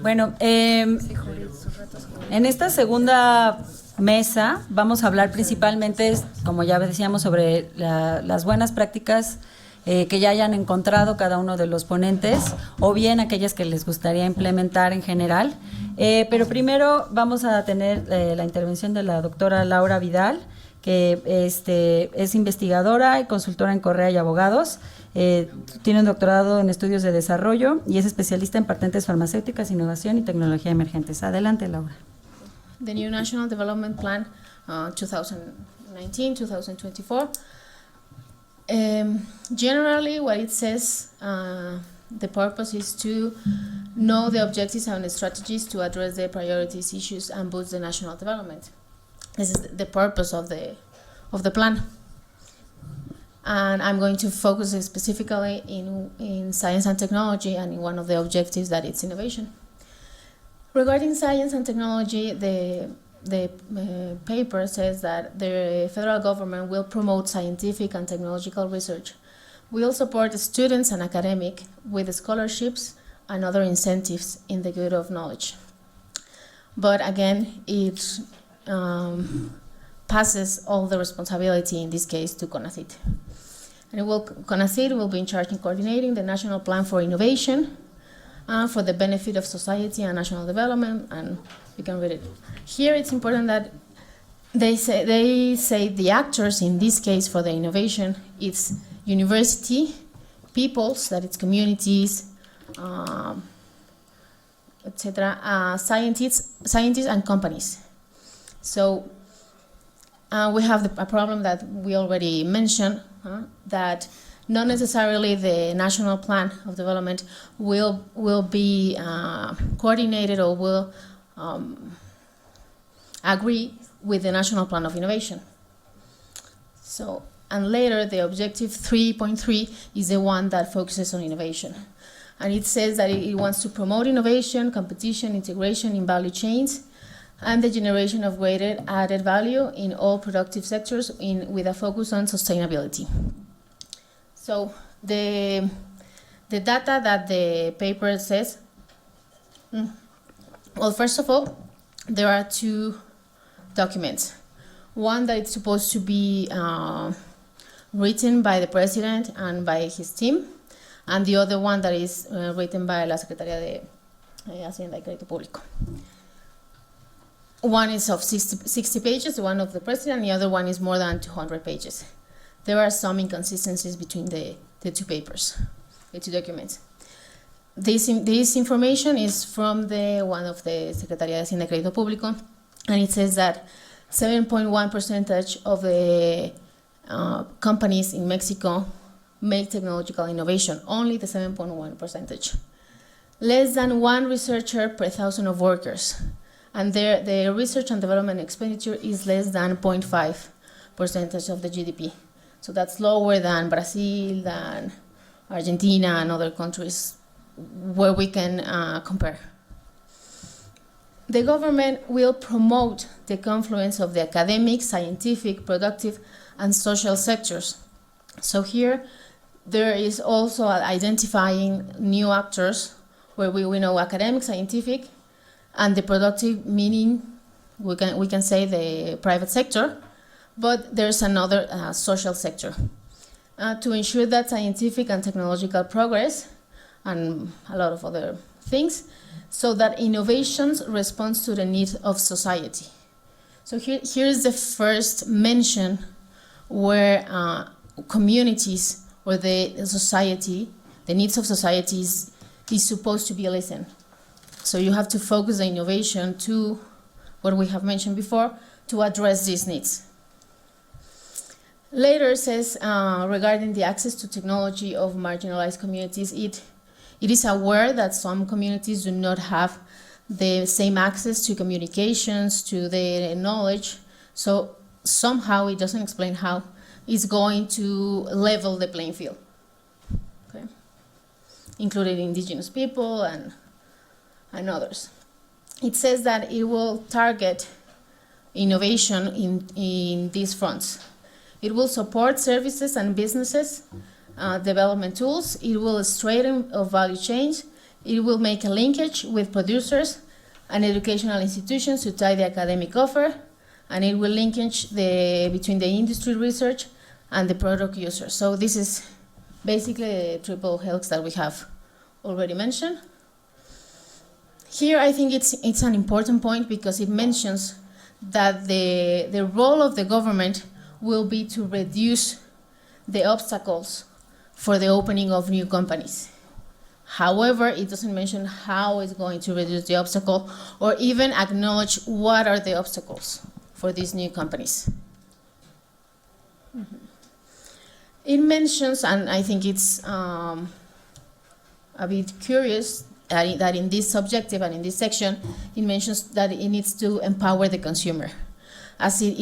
Bueno, en esta segunda mesa vamos a hablar principalmente, como ya decíamos, sobre las buenas prácticas que ya hayan encontrado cada uno de los ponentes, o bien aquellas que les gustaría implementar en general. Pero primero vamos a tener la intervención de la doctora Laura Vidal, que es investigadora y consultora en Correa y Abogados. Tiene un doctorado en estudios de desarrollo y es especialista en patentes farmacéuticas, innovación y tecnología emergentes. Adelante, Laura. The new National Development Plan 2019-2024. Generally, what it says, the purpose is to know the objectives and strategies to address the priorities, issues, and boost the national development. This is the purpose of the plan. And I'm going to focus specifically in science and technology, and in one of the objectives, that it's innovation. Regarding science and technology, the paper says that the federal government will promote scientific and technological research, will support students and academics with scholarships and other incentives in the good of knowledge. But again, it passes all the responsibility, in this case, to CONACYT. And CONACYT will be in charge in coordinating the National Plan for Innovation for the benefit of society and national development, and you can read it. Here it's important that they say the actors, in this case for the innovation, it's university, peoples, that it's communities, etc., scientists and companies. So we have a problem that we already mentioned, that not necessarily the national plan of development will be coordinated or will agree with the national plan of innovation. So, and later the objective 3.3 is the one that focuses on innovation. And it says that it wants to promote innovation, competition, integration in value chains, and the generation of greater added value in all productive sectors with a focus on sustainability. So the data that the paper says, well, first of all, there are two documents. One that is supposed to be written by the president and by his team, and the other one that is written by la Secretaría de Hacienda y Crédito Público. One is of 60 pages, the one of the president, and the other one is more than 200 pages. There are some inconsistencies between the two papers, the two documents. This information is from one of the Secretaría de Hacienda y Crédito Público, and it says that 7.1% of the companies in Mexico make technological innovation, only the 7.1%. Less than one researcher per 1,000 of workers, and the research and development expenditure is less than 0.5% of the GDP. So that's lower than Brazil, than Argentina, and other countries where we can compare. The government will promote the confluence of the academic, scientific, productive, and social sectors. So here, there is also identifying new actors where we know academic, scientific, and the productive, meaning we can say the private sector, but there's another social sector to ensure that scientific and technological progress and a lot of other things, so that innovations responds to the needs of society. So here is the first mention where communities or the society, the needs of society is supposed to be listened. So you have to focus the innovation to what we have mentioned before to address these needs. Later says regarding the access to technology of marginalized communities, it is aware that some communities do not have the same access to communications, to the knowledge, so somehow it doesn't explain how it's going to level the playing field, okay? Including indigenous people and and others. It says that it will target innovation in these fronts. It will support services and businesses, development tools. It will straighten of value chains. It will make a linkage with producers and educational institutions to tie the academic offer, and it will linkage between the industry research and the product user. So this is basically the triple helix that we have already mentioned. Here I think it's an important point because it mentions that the role of the government will be to reduce the obstacles for the opening of new companies. However, it doesn't mention how it's going to reduce the obstacle or even acknowledge what are the obstacles for these new companies. Mm-hmm. It mentions, and I think it's a bit curious, that in this objective and in this section, it mentions that it needs to empower the consumer, as it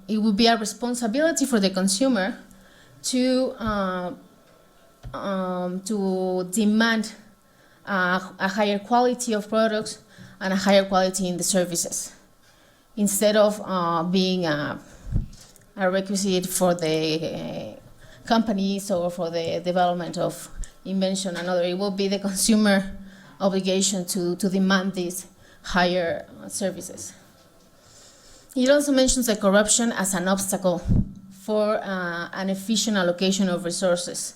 will be a responsibility for the consumer to demand a higher quality of products and a higher quality in the services, instead of being a requisite for the companies or for the development of invention and other. It will be the consumer obligation to demand these higher services. It also mentions the corruption as an obstacle for an efficient allocation of resources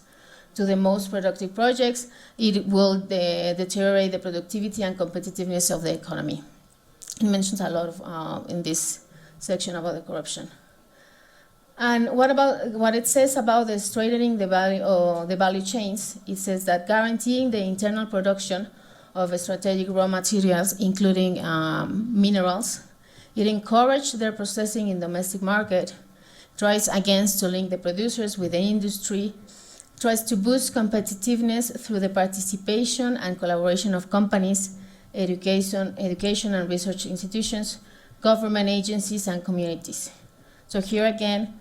to the most productive projects. It will deteriorate the productivity and competitiveness of the economy. It mentions a lot of in this section about the corruption. And what it says about the straightening the value chains? It says that guaranteeing the internal production of strategic raw materials, including minerals. It encourages their processing in domestic market, tries against to link the producers with the industry, tries to boost competitiveness through the participation and collaboration of companies, education and research institutions, government agencies, and communities. So here again,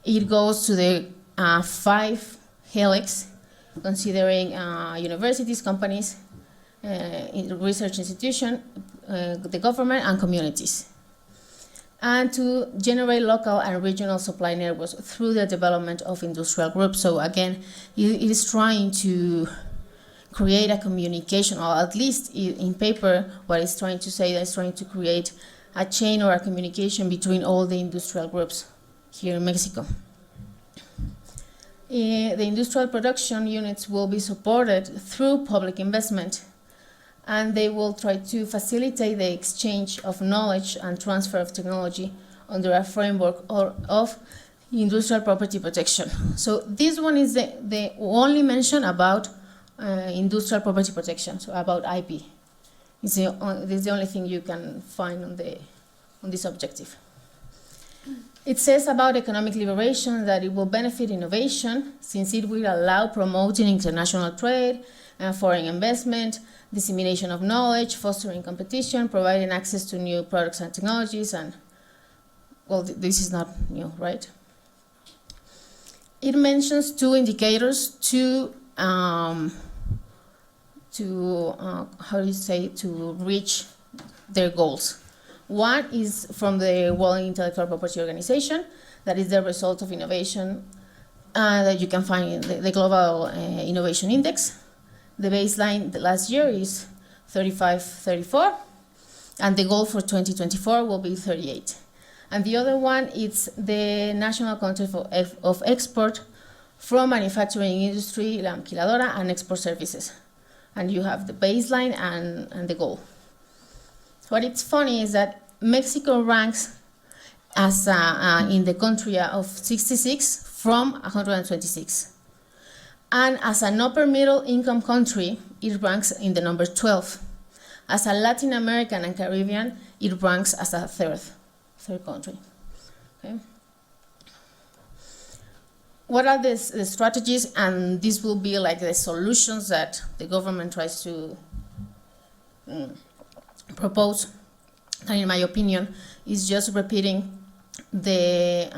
it goes to the 5 helix, considering universities, companies, research institution, the government, and communities. And to generate local and regional supply networks through the development of industrial groups. So again, it is trying to create a communication, or at least in paper, what it's trying to say is trying to create a chain or a communication between all the industrial groups here in Mexico. The industrial production units will be supported through public investment, and they will try to facilitate the exchange of knowledge and transfer of technology under a framework of industrial property protection. So this one is the only mention about industrial property protection, so about IP. This is the only thing you can find on this objective. It says about economic liberation that it will benefit innovation, since it will allow promoting international trade, foreign investment, dissemination of knowledge, fostering competition, providing access to new products and technologies, and, well, this is not new, right? It mentions 2 indicators to reach their goals. One is from the World Intellectual Property Organization, that is the result of innovation that you can find in the Global Innovation Index. The baseline last year is 34, and the goal for 2024 will be 38. And the other one is the National Contract of Export from Manufacturing Industry, La Maquiladora, and Export Services. And you have the baseline and the goal. What it's funny is that Mexico ranks as in the country of 66 from 126. And as an upper middle income country, it ranks in the number 12. As a Latin American and Caribbean, it ranks as a third country. Okay. What are the strategies? And this will be like the solutions that the government tries to propose. And in my opinion, is just repeating the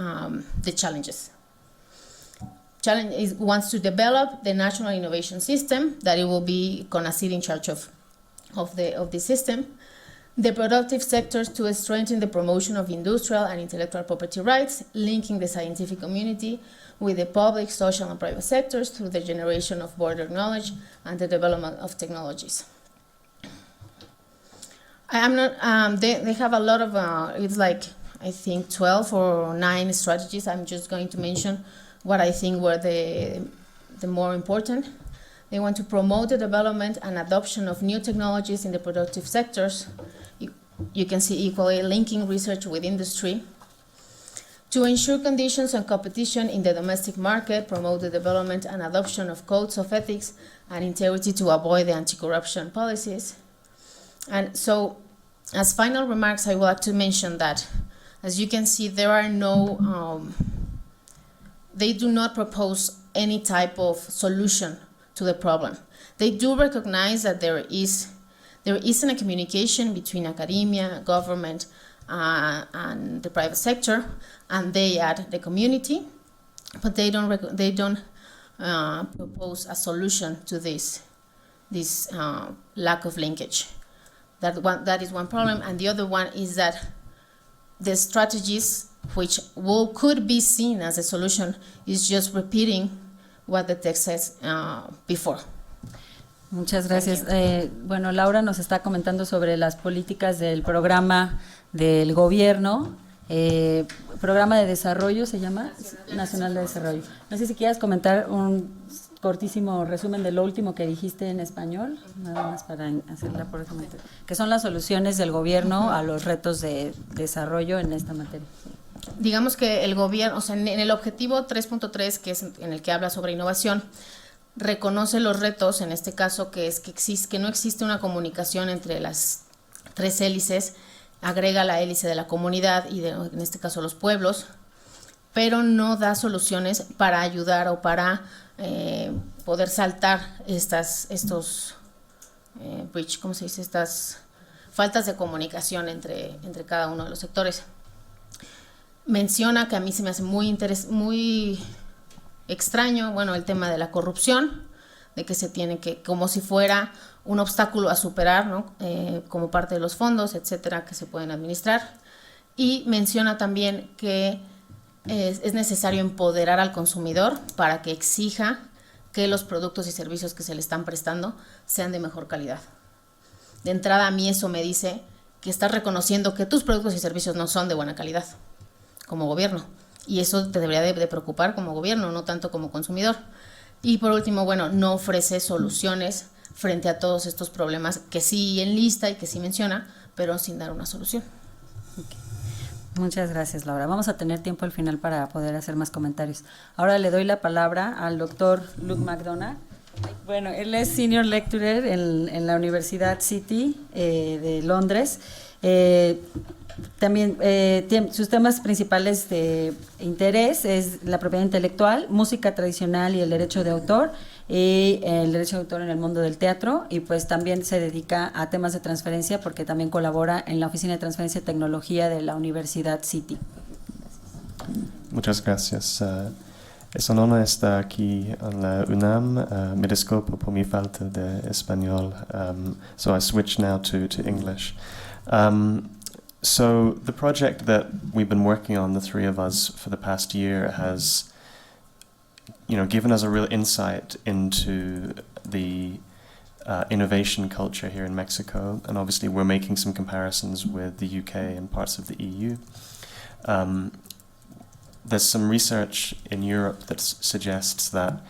challenges. Wants to develop the national innovation system that it will be CONACYT in charge of of the system. The productive sectors to strengthen the promotion of industrial and intellectual property rights, linking the scientific community with the public, social, and private sectors through the generation of border knowledge and the development of technologies. I am not, they have a lot of, it's like, I think 12 or 9 strategies. I'm just going to mention what I think were the more important. They want to promote the development and adoption of new technologies in the productive sectors. You can see equally linking research with industry. To ensure conditions and competition in the domestic market, promote the development and adoption of codes of ethics and integrity to avoid the anti-corruption policies. And so, as final remarks, I would like to mention that, as you can see, there are no, they do not propose any type of solution to the problem. They do recognize that there isn't a communication between academia, government, and the private sector, and they add the community, but they don't propose a solution to this lack of linkage. That is one problem, and the other one is that the strategies which could be seen as a solution is just repeating what the text says before. Muchas gracias. Bueno, Laura nos está comentando sobre las políticas del programa del gobierno, programa de desarrollo, ¿se llama? Nacional de Desarrollo. No sé si quieras comentar un cortísimo resumen de lo último que dijiste en español, nada más para hacerla por ese momento, que son las soluciones del gobierno a los retos de desarrollo en esta materia. Digamos que el gobierno, o sea, en el objetivo 3.3, que es en el que habla sobre innovación, reconoce los retos, en este caso, que no existe una comunicación entre las 3 hélices, agrega la hélice de la comunidad y en este caso los pueblos, pero no da soluciones para ayudar o para poder saltar estos bridge, ¿cómo se dice? Estas faltas de comunicación entre cada uno de los sectores. Menciona, que a mí se me hace muy extraño, bueno, el tema de la corrupción, de que se tiene que, como si fuera un obstáculo a superar, ¿no? Como parte de los fondos, etcétera, que se pueden administrar. Y menciona también que es necesario empoderar al consumidor para que exija que los productos y servicios que se le están prestando sean de mejor calidad. De entrada, a mí eso me dice que estás reconociendo que tus productos y servicios no son de buena calidad como gobierno, y eso te debería de preocupar como gobierno, no tanto como consumidor. Y por último, bueno, no ofrece soluciones frente a todos estos problemas que sí enlista y que sí menciona, pero sin dar una solución. Okay. Muchas gracias, Laura. Vamos a tener tiempo al final para poder hacer más comentarios. Ahora le doy la palabra al doctor Luke McDonagh. Bueno, él es Senior Lecturer en la Universidad City de Londres. También sus temas principales de interés es la propiedad intelectual, música tradicional y el derecho de autor, y el derecho de autor en el mundo del teatro, y pues también se dedica a temas de transferencia porque también colabora en la Oficina de Transferencia y Tecnología de la Universidad City. Muchas gracias. Es un honor estar aquí en la UNAM. Me disculpo por mi falta de español, so I switch now to English. So the project that we've been working on, the 3 of us, for the past year has, given us a real insight into the innovation culture here in Mexico, and obviously we're making some comparisons with the UK and parts of the EU. There's some research in Europe that suggests that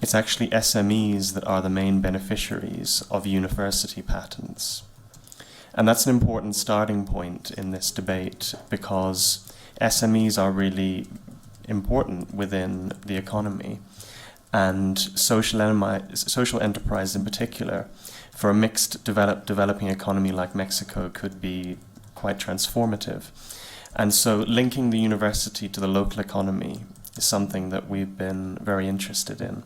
it's actually SMEs that are the main beneficiaries of university patents. And that's an important starting point in this debate, because SMEs are really important within the economy, and social enterprise in particular, for a mixed developing economy like Mexico, could be quite transformative. And so linking the university to the local economy is something that we've been very interested in.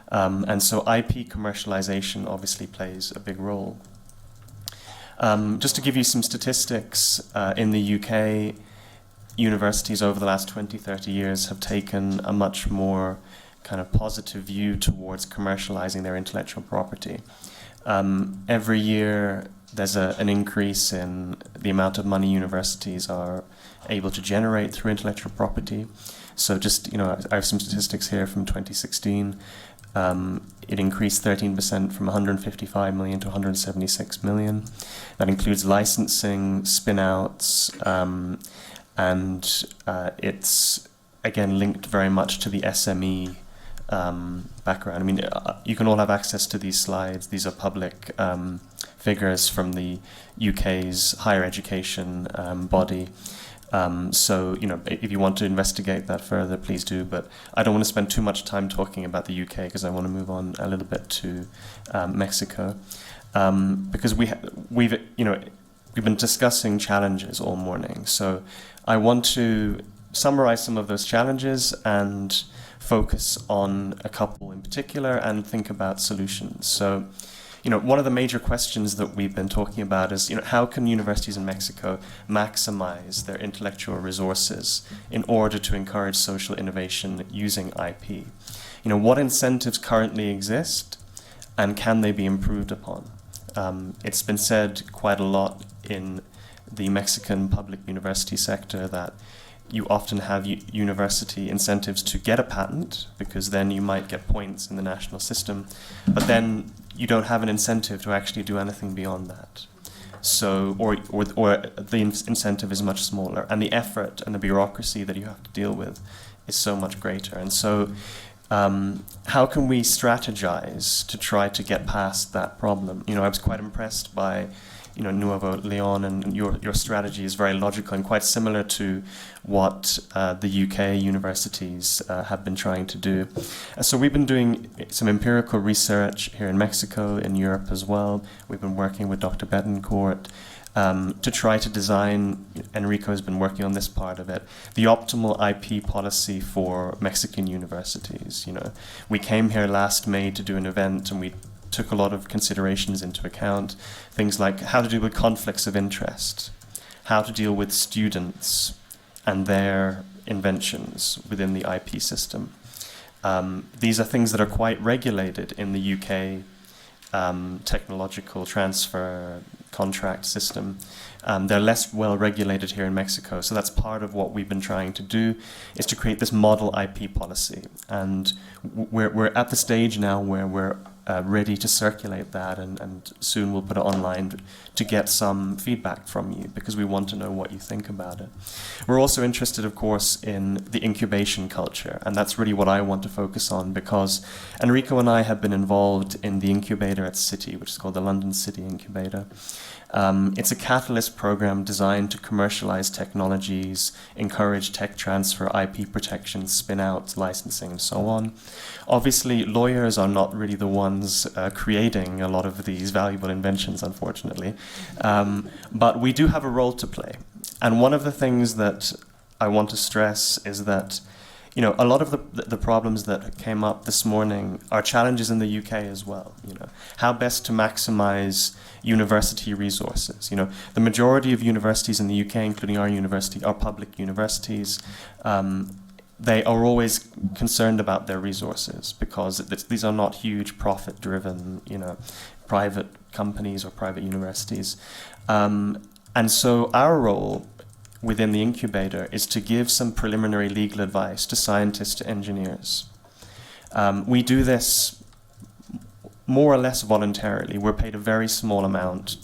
And so IP commercialization obviously plays a big role. Just to give you some statistics, in the UK, universities over the last 20, 30 years have taken a much more kind of positive view towards commercializing their intellectual property. Every year there's an increase in the amount of money universities are able to generate through intellectual property. So just, I have some statistics here from 2016. It increased 13% from 155 million to 176 million. That includes licensing, spin-outs, and it's, again, linked very much to the SME background. I mean, you can all have access to these slides. These are public figures from the UK's higher education body. So, if you want to investigate that further, please do. But I don't want to spend too much time talking about the UK because I want to move on a little bit to Mexico, because we've been discussing challenges all morning. So I want to summarize some of those challenges and focus on a couple in particular and think about solutions. So, one of the major questions that we've been talking about is, how can universities in Mexico maximize their intellectual resources in order to encourage social innovation using IP? What incentives currently exist and can they be improved upon? It's been said quite a lot in the Mexican public university sector that you often have university incentives to get a patent, because then you might get points in the national system, but then you don't have an incentive to actually do anything beyond that. So, or the incentive is much smaller, and the effort and the bureaucracy that you have to deal with is so much greater. And so, how can we strategize to try to get past that problem? I was quite impressed by Nuevo Leon, and your strategy is very logical and quite similar to what the UK universities have been trying to do. So we've been doing some empirical research here in Mexico, in Europe as well. We've been working with Dr. Betancourt to try to design, Enrico has been working on this part of it, the optimal IP policy for Mexican universities. We came here last May to do an event, and we took a lot of considerations into account, things like how to deal with conflicts of interest, how to deal with students and their inventions within the IP system. These are things that are quite regulated in the UK technological transfer contract system. They're less well regulated here in Mexico, so that's part of what we've been trying to do, is to create this model IP policy. And we're at the stage now where we're ready to circulate that, and soon we'll put it online to get some feedback from you, because we want to know what you think about it. We're also interested, of course, in the incubation culture, and that's really what I want to focus on, because Enrico and I have been involved in the incubator at City, which is called the London City Incubator. It's a catalyst program designed to commercialize technologies, encourage tech transfer, IP protection, spin-out, licensing, and so on. Obviously, lawyers are not really the ones creating a lot of these valuable inventions, unfortunately. But we do have a role to play. And one of the things that I want to stress is that a lot of the problems that came up this morning are challenges in the UK as well. How best to maximize university resources. The majority of universities in the UK, including our university, are public universities. They are always concerned about their resources, because these are not huge profit-driven, private companies or private universities. And so our role within the incubator is to give some preliminary legal advice to scientists, to engineers. We do this more or less voluntarily. We're paid a very small amount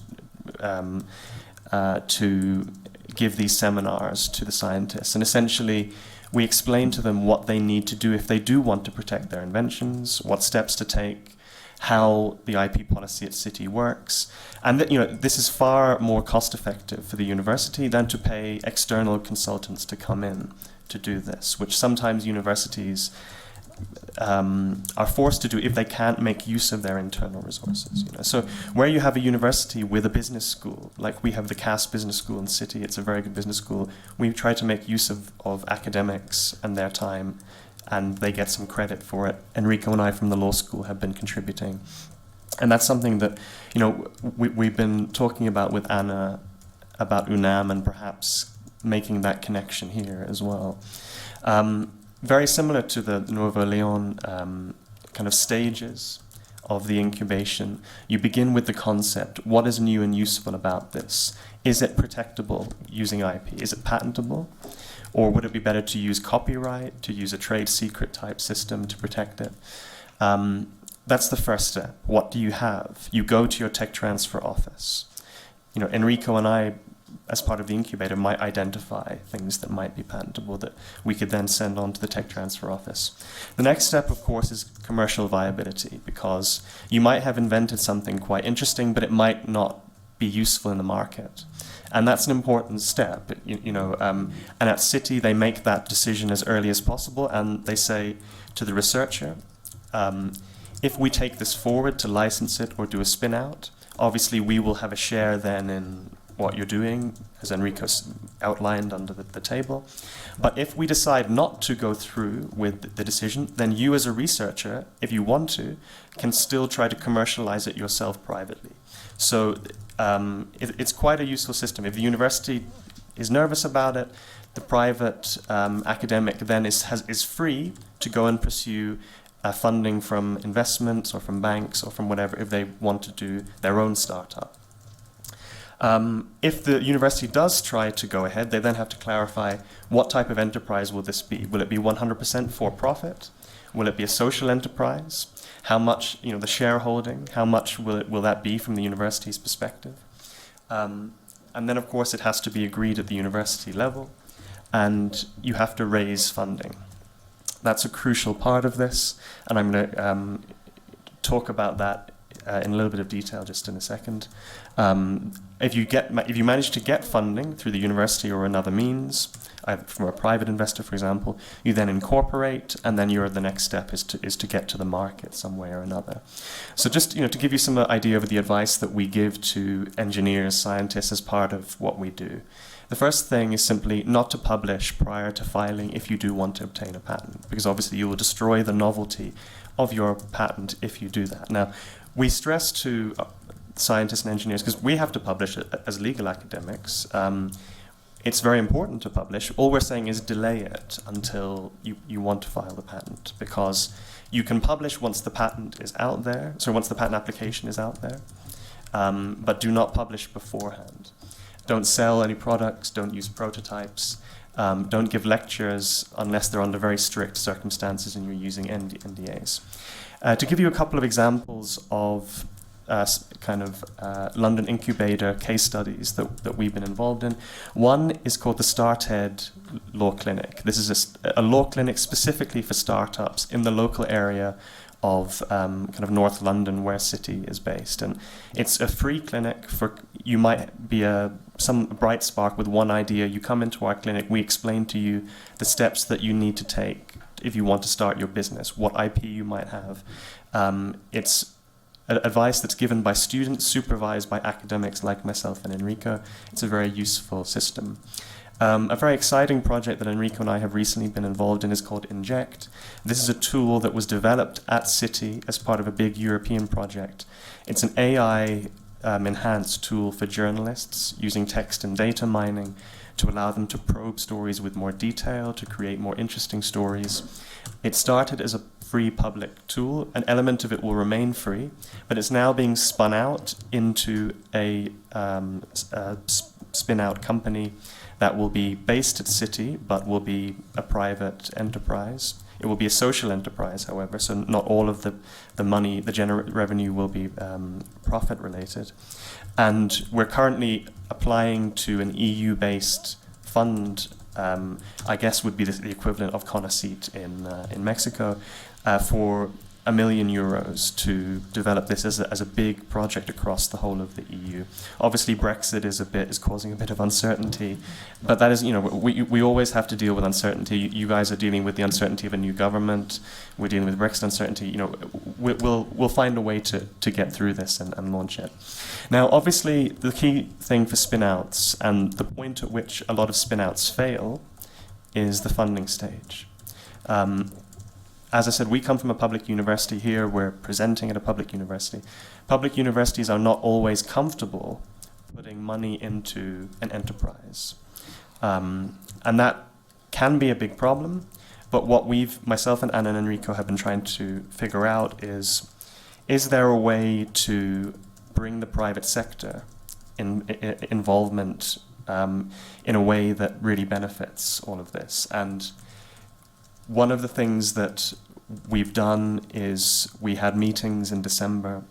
to give these seminars to the scientists. And essentially, we explain to them what they need to do if they do want to protect their inventions, what steps to take, how the IP policy at City works. And this is far more cost-effective for the university than to pay external consultants to come in to do this, which sometimes universities are forced to do if they can't make use of their internal resources. So where you have a university with a business school, like we have the Cass Business School in City, it's a very good business school, we try to make use of academics and their time, and they get some credit for it. Enrico and I from the law school have been contributing. And that's something that, we've been talking about with Anna, about UNAM, and perhaps making that connection here as well. Very similar to the Nuevo Leon kind of stages of the incubation, you begin with the concept. What is new and useful about this? Is it protectable using IP? Is it patentable? Or would it be better to use copyright, to use a trade secret type system to protect it? That's the first step. What do you have? You go to your tech transfer office. You know, Enrico and I, as part of the incubator, might identify things that might be patentable that we could then send on to the tech transfer office. The next step, of course, is commercial viability, because you might have invented something quite interesting, but it might not be useful in the market. And that's an important step, and at City, they make that decision as early as possible, and they say to the researcher, if we take this forward to license it or do a spin out, obviously we will have a share then in what you're doing, as Enrico outlined under the table. But if we decide not to go through with the decision, then you as a researcher, if you want to, can still try to commercialize it yourself privately. So it's quite a useful system. If the university is nervous about it, the private academic then is free to go and pursue funding from investments or from banks or from whatever if they want to do their own startup. If the university does try to go ahead, they then have to clarify what type of enterprise will this be. Will it be 100% for profit? Will it be a social enterprise? How much, the shareholding, how much will that be from the university's perspective? And then, of course, it has to be agreed at the university level, and you have to raise funding. That's a crucial part of this, and I'm going to talk about that in a little bit of detail just in a second. If you manage to get funding through the university or another means, either from a private investor, for example, you then incorporate, and then the next step is to get to the market some way or another. So just to give you some idea of the advice that we give to engineers, scientists as part of what we do. The first thing is simply not to publish prior to filing if you do want to obtain a patent, because obviously you will destroy the novelty of your patent if you do that. Now, we stress to scientists and engineers, because we have to publish as legal academics, it's very important to publish. All we're saying is delay it until you want to file the patent, because you can publish once the patent is out there, so once the patent application is out there, but do not publish beforehand. Don't sell any products, don't use prototypes, don't give lectures unless they're under very strict circumstances and you're using NDAs. To give you a couple of examples of London incubator case studies that we've been involved in. One is called the StartEd Law Clinic. This is a law clinic specifically for startups in the local area of North London, where City is based, and it's a free clinic for you. Might be some bright spark with one idea. You come into our clinic, we explain to you the steps that you need to take if you want to start your business, what IP you might have. It's advice that's given by students, supervised by academics like myself and Enrico. It's a very useful system. A very exciting project that Enrico and I have recently been involved in is called Inject. This is a tool that was developed at City as part of a big European project. It's an AI enhanced tool for journalists using text and data mining to allow them to probe stories with more detail, to create more interesting stories. It started as a free public tool. An element of it will remain free, but it's now being spun out into a spin-out company that will be based at City, but will be a private enterprise. It will be a social enterprise, however, so not all of the money, the revenue will be profit related. And we're currently applying to an EU-based fund, I guess would be the equivalent of CONACYT in Mexico, for €1 million to develop this as a big project across the whole of the EU. Obviously, Brexit is causing a bit of uncertainty, but that is, we always have to deal with uncertainty. You guys are dealing with the uncertainty of a new government. We're dealing with Brexit uncertainty. We'll find a way to get through this and launch it. Now, obviously, the key thing for spin-outs and the point at which a lot of spin-outs fail is the funding stage. As I said, we come from a public university here. We're presenting at a public university. Public universities are not always comfortable putting money into an enterprise. And that can be a big problem. But what myself and Anna and Enrico have been trying to figure out is, is there a way to bring the private sector involvement in a way that really benefits all of this? And one of the things that we've done is we had meetings in December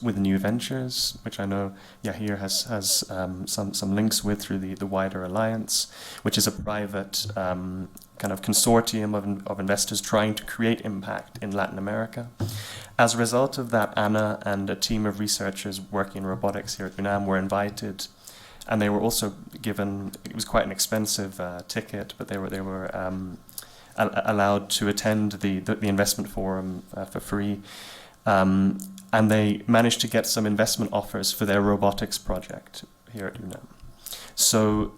with New Ventures, which I know Yahir has some links with through the wider alliance, which is a private kind of consortium of investors trying to create impact in Latin America. As a result of that, Anna and a team of researchers working in robotics here at UNAM were invited, and they were also given, it was quite an expensive ticket, but they were allowed to attend the investment forum for free. And they managed to get some investment offers for their robotics project here at UNAM. So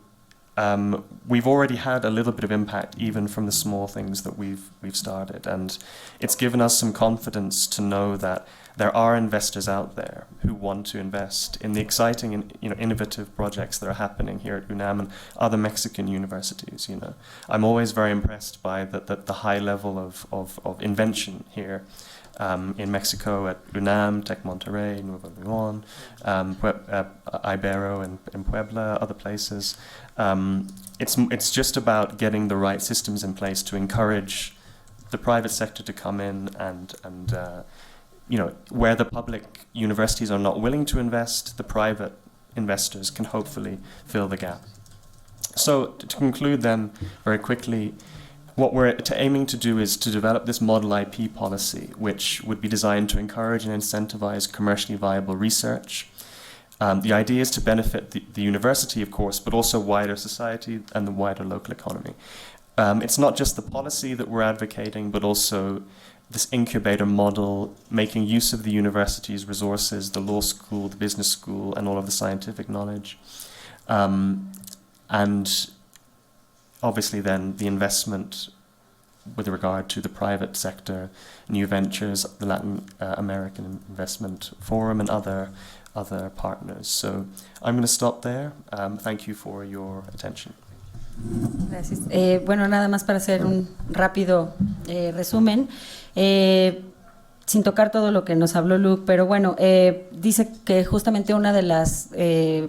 we've already had a little bit of impact even from the small things that we've started, and it's given us some confidence to know that there are investors out there who want to invest in the exciting and innovative projects that are happening here at UNAM and other Mexican universities. I'm always very impressed by the high level of invention here. In Mexico at UNAM, Tec Monterrey, Nuevo León, Ibero in Puebla, other places. It's just about getting the right systems in place to encourage the private sector to come in and where the public universities are not willing to invest, the private investors can hopefully fill the gap. So to conclude then, very quickly, what we're aiming to do is to develop this model IP policy, which would be designed to encourage and incentivize commercially viable research. The idea is to benefit the university, of course, but also wider society and the wider local economy. It's not just the policy that we're advocating, but also this incubator model, making use of the university's resources, the law school, the business school, and all of the scientific knowledge. And obviously then the investment with regard to the private sector, New Ventures, the Latin American Investment Forum, and other partners. So I'm going to stop there. Thank you for your attention. Gracias. Bueno, nada más para hacer un rápido resumen, sin tocar todo lo que nos habló Luke, pero bueno, dice que justamente una de las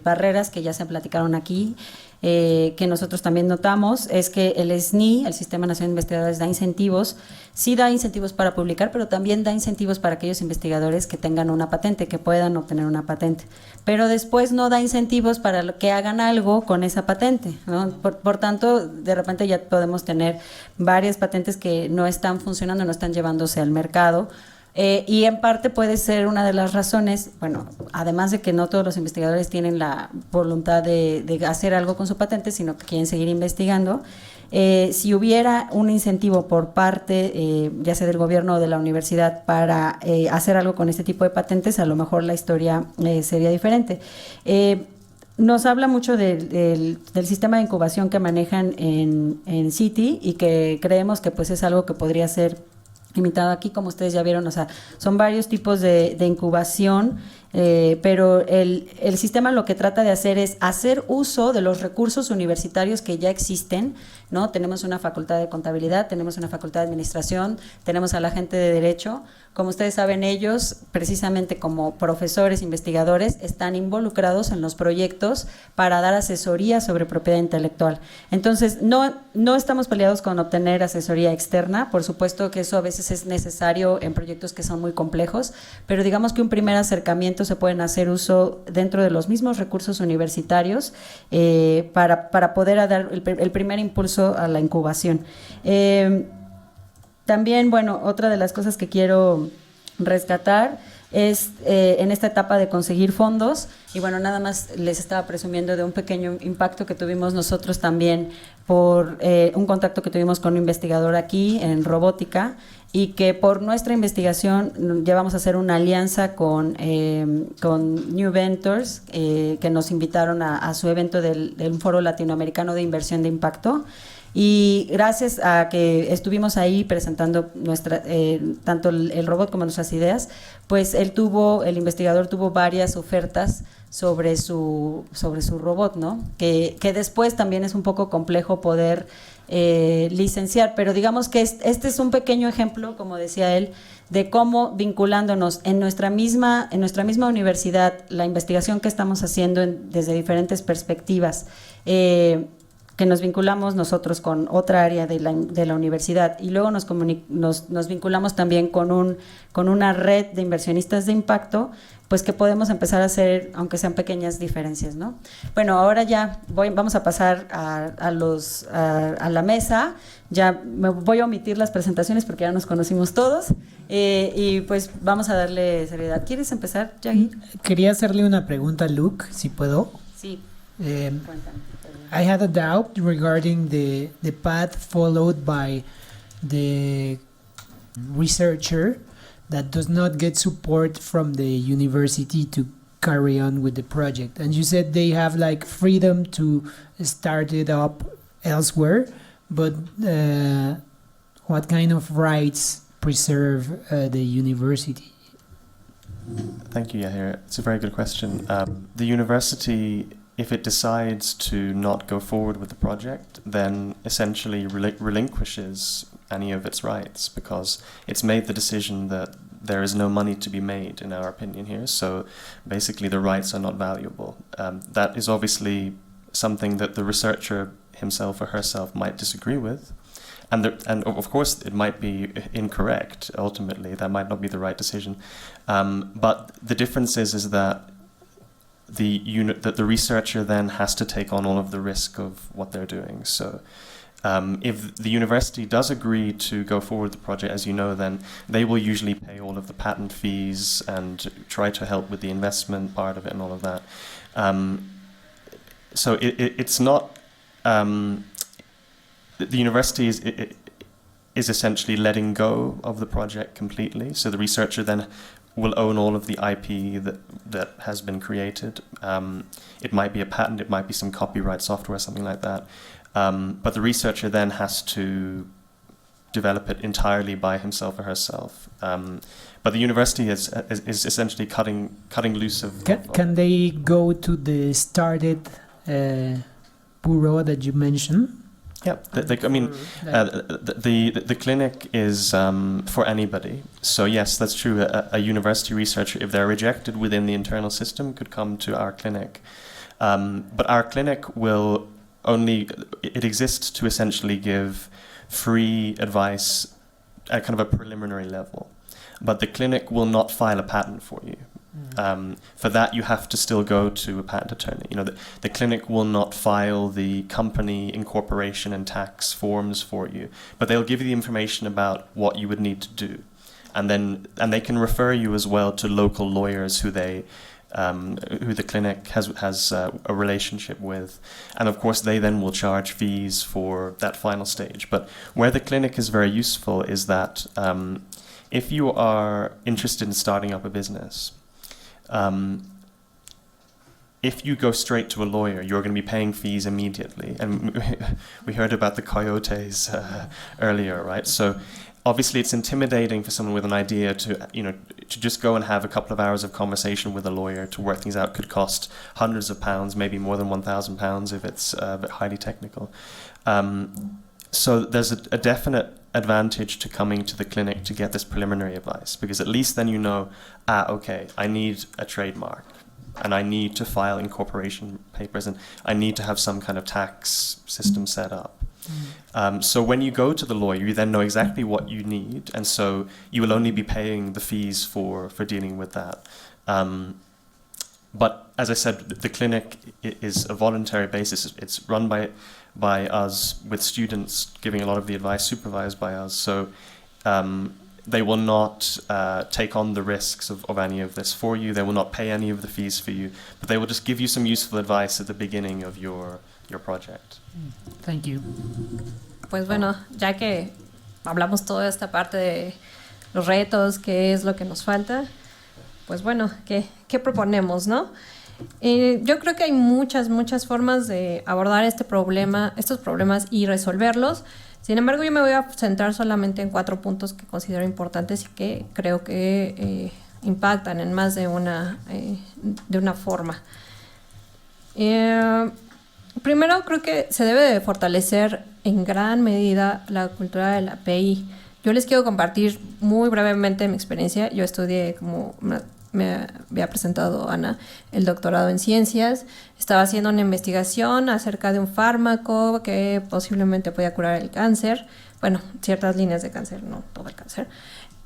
barreras que ya se platicaron aquí, que nosotros también notamos, es que el SNI, el Sistema Nacional de Investigadores, da incentivos, sí da incentivos para publicar, pero también da incentivos para aquellos investigadores que tengan una patente, que puedan obtener una patente, pero después no da incentivos para que hagan algo con esa patente, ¿no? Por tanto, de repente ya podemos tener varias patentes que no están funcionando, no están llevándose al mercado. Y en parte puede ser una de las razones, bueno, además de que no todos los investigadores tienen la voluntad de hacer algo con su patente, sino que quieren seguir investigando. Si hubiera un incentivo por parte, ya sea del gobierno o de la universidad, para hacer algo con este tipo de patentes, a lo mejor la historia sería diferente. Nos habla mucho del sistema de incubación que manejan en Citi y que creemos que pues es algo que podría ser imitado aquí, como ustedes ya vieron, o sea, son varios tipos de incubación, pero el sistema lo que trata de hacer es hacer uso de los recursos universitarios que ya existen, ¿no? Tenemos una facultad de contabilidad, tenemos una facultad de administración, tenemos a la gente de derecho. Como ustedes saben, ellos, precisamente como profesores, investigadores, están involucrados en los proyectos para dar asesoría sobre propiedad intelectual. Entonces, no estamos peleados con obtener asesoría externa, por supuesto que eso a veces es necesario en proyectos que son muy complejos, pero digamos que un primer acercamiento se pueden hacer uso dentro de los mismos recursos universitarios para poder dar el primer impulso a la incubación. También, bueno, otra de las cosas que quiero rescatar es en esta etapa de conseguir fondos, y bueno, nada más les estaba presumiendo de un pequeño impacto que tuvimos nosotros también por un contacto que tuvimos con un investigador aquí en robótica, y que por nuestra investigación llevamos a hacer una alianza con New Ventures, que nos invitaron a su evento del Foro Latinoamericano de Inversión de Impacto. Y gracias a que estuvimos ahí presentando tanto el robot como nuestras ideas, pues el investigador tuvo varias ofertas sobre su robot, ¿no? Que después también es un poco complejo poder licenciar, pero digamos que este es un pequeño ejemplo, como decía él, de cómo vinculándonos en nuestra misma universidad, la investigación que estamos haciendo desde diferentes perspectivas, que nos vinculamos nosotros con otra área de la universidad y luego nos vinculamos también con una red de inversionistas de impacto, pues que podemos empezar a hacer, aunque sean pequeñas diferencias, ¿no? Bueno, ahora ya vamos a pasar a la mesa. Ya me voy a omitir las presentaciones porque ya nos conocimos todos y pues vamos a darle seriedad. ¿Quieres empezar, Jackie? Quería hacerle una pregunta a Luke, si puedo. Sí. Cuéntame. I had a doubt regarding the path followed by the researcher that does not get support from the university to carry on with the project. And you said they have like freedom to start it up elsewhere, but what kind of rights preserve the university? Thank you, Yahir. It's a very good question. The university, if it decides to not go forward with the project, then essentially relinquishes any of its rights because it's made the decision that there is no money to be made, in our opinion here. So basically the rights are not valuable. That is obviously something that the researcher himself or herself might disagree with. And of course it might be incorrect ultimately. That might not be the right decision. But the difference is that the researcher then has to take on all of the risk of what they're doing. So if the university does agree to go forward with the project, as you know, then they will usually pay all of the patent fees and try to help with the investment part of it and all of that. So it's not... the university is essentially letting go of the project completely. So the researcher then will own all of the IP that has been created. It might be a patent, it might be some copyright software, something like that. But the researcher then has to develop it entirely by himself or herself. But the university is essentially cutting loose of... Can they go to the started bureau that you mentioned? Yeah, the clinic is for anybody. So yes, that's true. A university researcher, if they're rejected within the internal system, could come to our clinic. But our clinic will only, it exists to essentially give free advice at kind of a preliminary level. But the clinic will not file a patent for you. For that, you have to still go to a patent attorney. You know, the clinic will not file the company incorporation and tax forms for you, but they'll give you the information about what you would need to do, and they can refer you as well to local lawyers who the clinic has a relationship with, and of course they then will charge fees for that final stage. But where the clinic is very useful is that if you are interested in starting up a business, if you go straight to a lawyer, you're going to be paying fees immediately. And we heard about the coyotes earlier, right? So obviously it's intimidating for someone with an idea to just go and have a couple of hours of conversation with a lawyer to work things out. Could cost hundreds of pounds, maybe more than £1,000 if it's highly technical. So there's a definite advantage to coming to the clinic to get this preliminary advice, because at least then you know, okay, I need a trademark and I need to file incorporation papers and I need to have some kind of tax system set up. So when you go to the lawyer, you then know exactly what you need, and so you will only be paying the fees for dealing with that. But as I said, the clinic is a voluntary basis. It's run by us, with students giving a lot of the advice, supervised by us. So they will not take on the risks of any of this for you. They will not pay any of the fees for you, but they will just give you some useful advice at the beginning of your project. Thank you. Pues bueno, ya que hablamos toda esta parte de los retos, qué es lo que nos falta, pues bueno, ¿qué proponemos, no? Yo creo que hay muchas formas de abordar estos problemas y resolverlos. Sin embargo, yo me voy a centrar solamente en 4 puntos que considero importantes y que creo que impactan en más de una forma. Primero, creo que se debe de fortalecer en gran medida la cultura de la API. Yo les quiero compartir muy brevemente mi experiencia. Yo estudié, como me había presentado Ana, el doctorado en ciencias. Estaba haciendo una investigación acerca de un fármaco que posiblemente podía curar el cáncer. Bueno, ciertas líneas de cáncer, no todo el cáncer.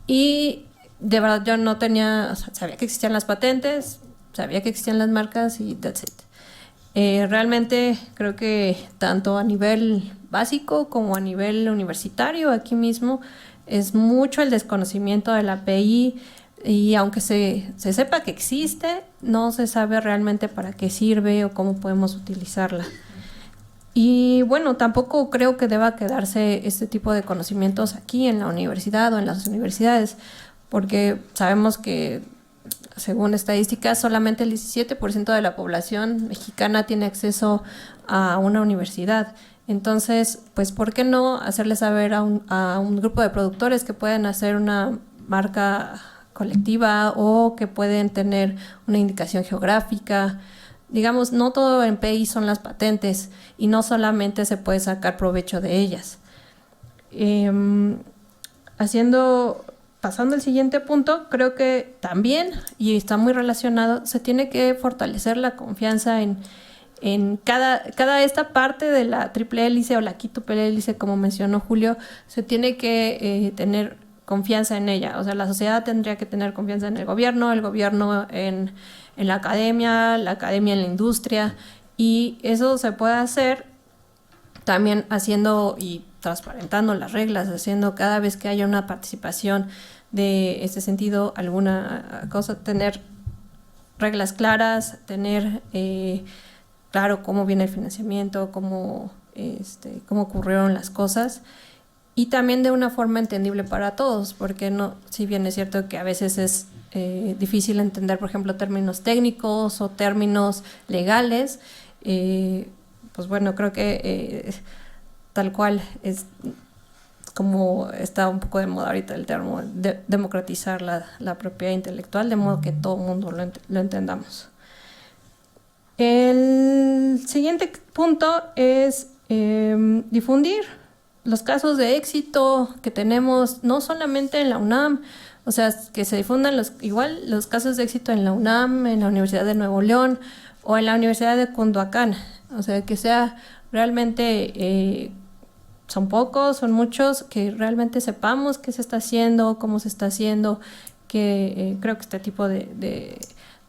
Y de verdad yo no tenía, o sea, sabía que existían las patentes, sabía que existían las marcas y that's it. Realmente creo que tanto a nivel básico como a nivel universitario aquí mismo es mucho el desconocimiento de la API, y aunque se sepa que existe, no se sabe realmente para qué sirve o cómo podemos utilizarla. Y bueno, tampoco creo que deba quedarse este tipo de conocimientos aquí en la universidad o en las universidades, porque sabemos que, según estadísticas, solamente el 17% de la población mexicana tiene acceso a una universidad. Entonces, pues, ¿por qué no hacerle saber a un grupo de productores que pueden hacer una marca colectiva o que pueden tener una indicación geográfica? Digamos, no todo en PI son las patentes y no solamente se puede sacar provecho de ellas. Pasando al siguiente punto, creo que también, y está muy relacionado, se tiene que fortalecer la confianza en cada esta parte de la triple hélice o la quíntuple hélice, como mencionó Julio. Se tiene que tener confianza en ella. O sea, la sociedad tendría que tener confianza en el gobierno en la academia en la industria, y eso se puede hacer también haciendo y transparentando las reglas, haciendo cada vez que haya una participación de este sentido, alguna cosa, tener reglas claras, tener claro cómo viene el financiamiento, cómo ocurrieron las cosas, y también de una forma entendible para todos, porque no, si bien es cierto que a veces es difícil entender, por ejemplo, términos técnicos o términos legales, pues bueno, creo que tal cual es como está un poco de moda ahorita el término de democratizar la propiedad intelectual, de modo que todo el mundo lo entendamos. El siguiente punto es difundir los casos de éxito que tenemos, no solamente en la UNAM, o sea, que se difundan los casos de éxito en la UNAM, en la Universidad de Nuevo León o en la Universidad de Cunduacán. O sea, que sea realmente, son pocos, son muchos, que realmente sepamos qué se está haciendo, cómo se está haciendo, que creo que este tipo de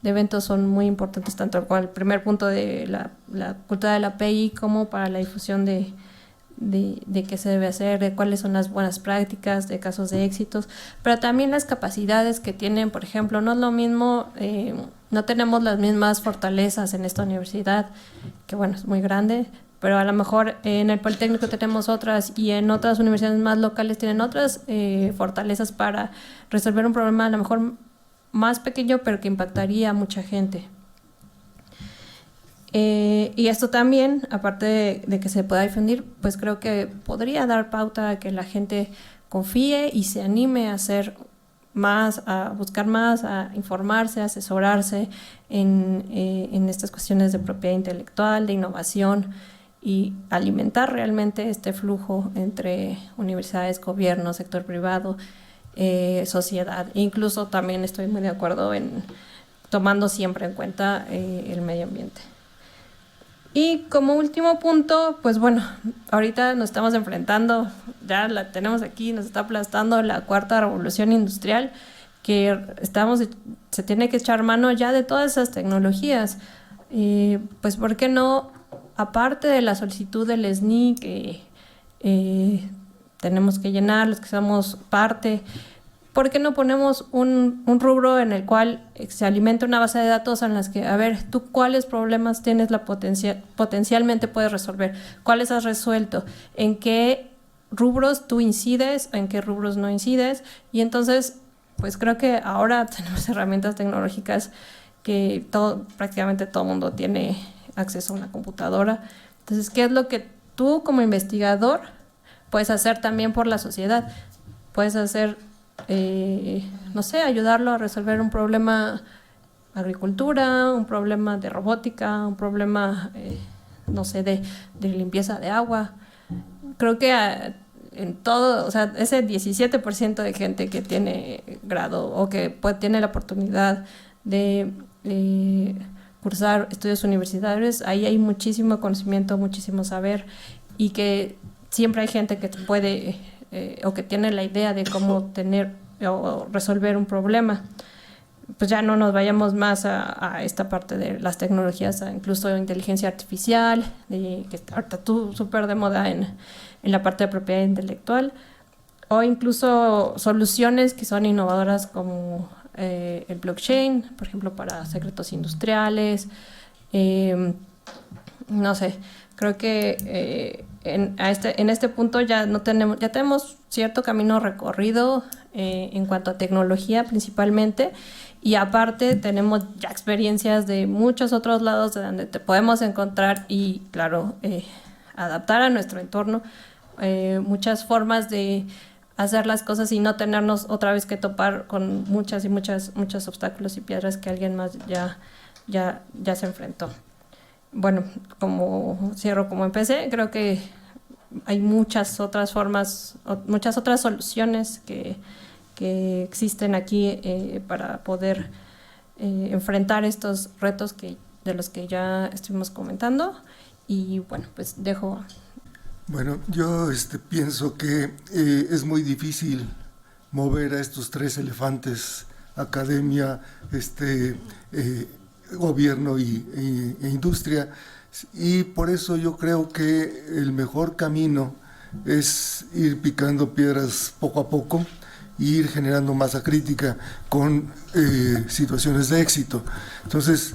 eventos son muy importantes, tanto para el primer punto de la cultura de la API como para la difusión de qué se debe hacer, de cuáles son las buenas prácticas, de casos de éxitos, pero también las capacidades que tienen. Por ejemplo, no es lo mismo, no tenemos las mismas fortalezas en esta universidad, que bueno, es muy grande, pero a lo mejor en el Politécnico tenemos otras, y en otras universidades más locales tienen otras fortalezas para resolver un problema a lo mejor más pequeño, pero que impactaría a mucha gente. Y esto también, aparte de que se pueda difundir, pues creo que podría dar pauta a que la gente confíe y se anime a hacer más, a buscar más, a informarse, a asesorarse en estas cuestiones de propiedad intelectual, de innovación, y alimentar realmente este flujo entre universidades, gobierno, sector privado, sociedad. Incluso también estoy muy de acuerdo en tomando siempre en cuenta el medio ambiente. Y como último punto, pues bueno, ahorita nos estamos enfrentando, ya la tenemos aquí, nos está aplastando la cuarta revolución industrial, que se tiene que echar mano ya de todas esas tecnologías. Pues ¿por qué no, aparte de la solicitud del SNI que tenemos que llenar, los que somos parte, ¿por qué no ponemos un rubro en el cual se alimenta una base de datos en las que, a ver, tú cuáles problemas tienes potencialmente puedes resolver, cuáles has resuelto, en qué rubros tú incides, en qué rubros no incides? Y entonces, pues creo que ahora tenemos herramientas tecnológicas que prácticamente todo el mundo tiene acceso a una computadora. Entonces, ¿qué es lo que tú como investigador puedes hacer también por la sociedad? Puedes hacer, no sé, ayudarlo a resolver un problema agricultura, un problema de robótica, un problema, no sé, de limpieza de agua. Creo que en todo, o sea, ese 17% de gente que tiene grado o que tiene la oportunidad de cursar estudios universitarios, ahí hay muchísimo conocimiento, muchísimo saber, y que siempre hay gente que puede o que tiene la idea de cómo tener o resolver un problema. Pues ya no nos vayamos más a esta parte de las tecnologías, incluso inteligencia artificial, que está ahorita súper de moda en la parte de propiedad intelectual, o incluso soluciones que son innovadoras como el blockchain, por ejemplo, para secretos industriales. No sé, creo que en este punto ya tenemos cierto camino recorrido en cuanto a tecnología principalmente, y aparte tenemos ya experiencias de muchos otros lados de donde te podemos encontrar y, claro, adaptar a nuestro entorno muchas formas de hacer las cosas y no tenernos otra vez que topar con muchos obstáculos y piedras que alguien más ya se enfrentó. Bueno, como empecé, creo que hay muchas otras formas, muchas otras soluciones que existen aquí para poder enfrentar estos retos de los que ya estuvimos comentando. Y bueno, pues dejo. Bueno, yo pienso que es muy difícil mover a estos tres elefantes: academia, gobierno e industria, y por eso yo creo que el mejor camino es ir picando piedras poco a poco e ir generando masa crítica con situaciones de éxito. Entonces,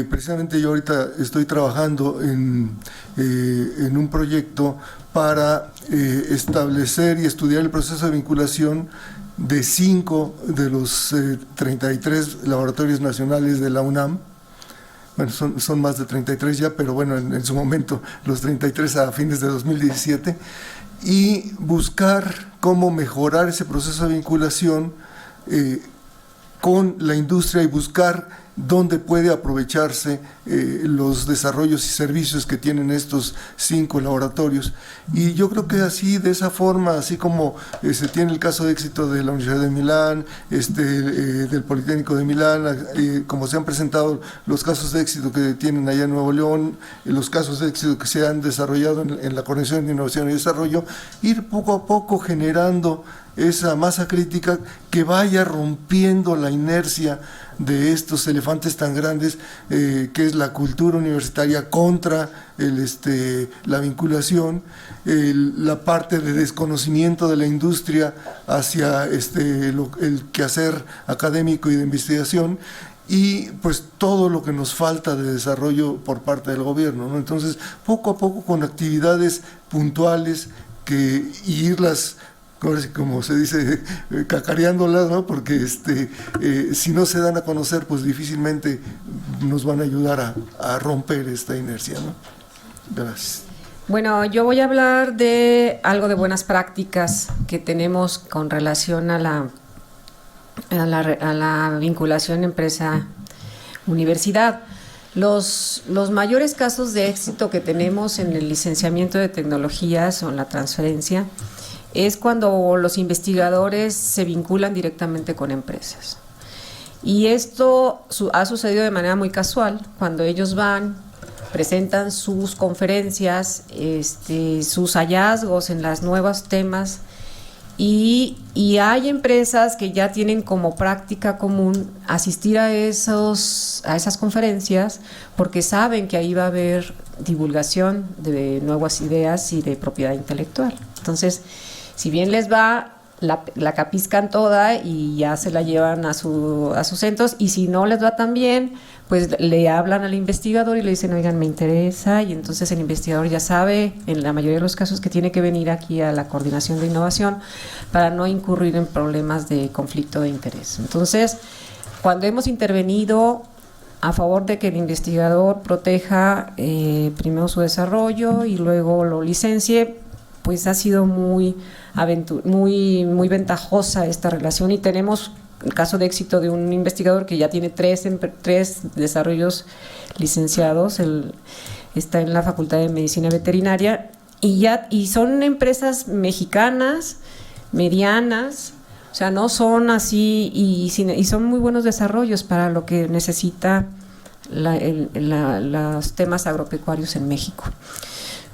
precisamente yo ahorita estoy trabajando en un proyecto para establecer y estudiar el proceso de vinculación de 5 de los 33 laboratorios nacionales de la UNAM. Bueno, son más de 33 ya, pero bueno, en su momento los 33 a fines de 2017, y buscar cómo mejorar ese proceso de vinculación con la industria y buscar dónde puede aprovecharse los desarrollos y servicios que tienen estos 5 laboratorios. Y yo creo que así, de esa forma, así como se tiene el caso de éxito de la Universidad de Milán, del Politécnico de Milán, como se han presentado los casos de éxito que tienen allá en Nuevo León, los casos de éxito que se han desarrollado en la Coordinación de Innovación y Desarrollo, ir poco a poco generando esa masa crítica que vaya rompiendo la inercia de estos elefantes tan grandes, que es la cultura universitaria contra la vinculación, la parte de desconocimiento de la industria hacia el quehacer académico y de investigación, y pues todo lo que nos falta de desarrollo por parte del gobierno, ¿no? Entonces, poco a poco, con actividades puntuales y irlas, como se dice, cacareándolas, ¿no? Porque si no se dan a conocer, pues difícilmente nos van a ayudar a romper esta inercia, ¿no? Gracias. Bueno, yo voy a hablar de algo de buenas prácticas que tenemos con relación a la vinculación empresa-universidad. Los mayores casos de éxito que tenemos en el licenciamiento de tecnologías o en la transferencia es cuando los investigadores se vinculan directamente con empresas. Y esto ha sucedido de manera muy casual, cuando ellos van, presentan sus conferencias, sus hallazgos en los nuevos temas, y hay empresas que ya tienen como práctica común asistir a esas conferencias porque saben que ahí va a haber divulgación de nuevas ideas y de propiedad intelectual. Entonces, si bien les va, la capiscan toda y ya se la llevan a sus centros, y si no les va tan bien, pues le hablan al investigador y le dicen, oigan, me interesa, y entonces el investigador ya sabe, en la mayoría de los casos, que tiene que venir aquí a la Coordinación de Innovación para no incurrir en problemas de conflicto de interés. Entonces, cuando hemos intervenido a favor de que el investigador proteja primero su desarrollo y luego lo licencie, pues ha sido muy ventajosa esta relación, y tenemos caso de éxito de un investigador que ya tiene tres desarrollos licenciados, está en la Facultad de Medicina Veterinaria, y son empresas mexicanas, medianas, o sea, no son así, y son muy buenos desarrollos para lo que necesita los temas agropecuarios en México.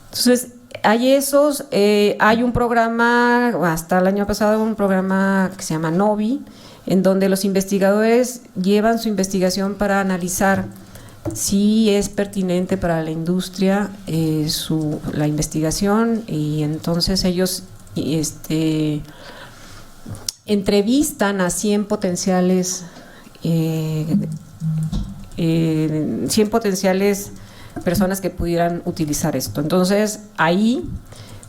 Entonces, hay un programa, hasta el año pasado, un programa que se llama Novi, en donde los investigadores llevan su investigación para analizar si es pertinente para la industria la investigación, y entonces ellos entrevistan a 100 potenciales 100 potenciales personas que pudieran utilizar esto. Entonces, ahí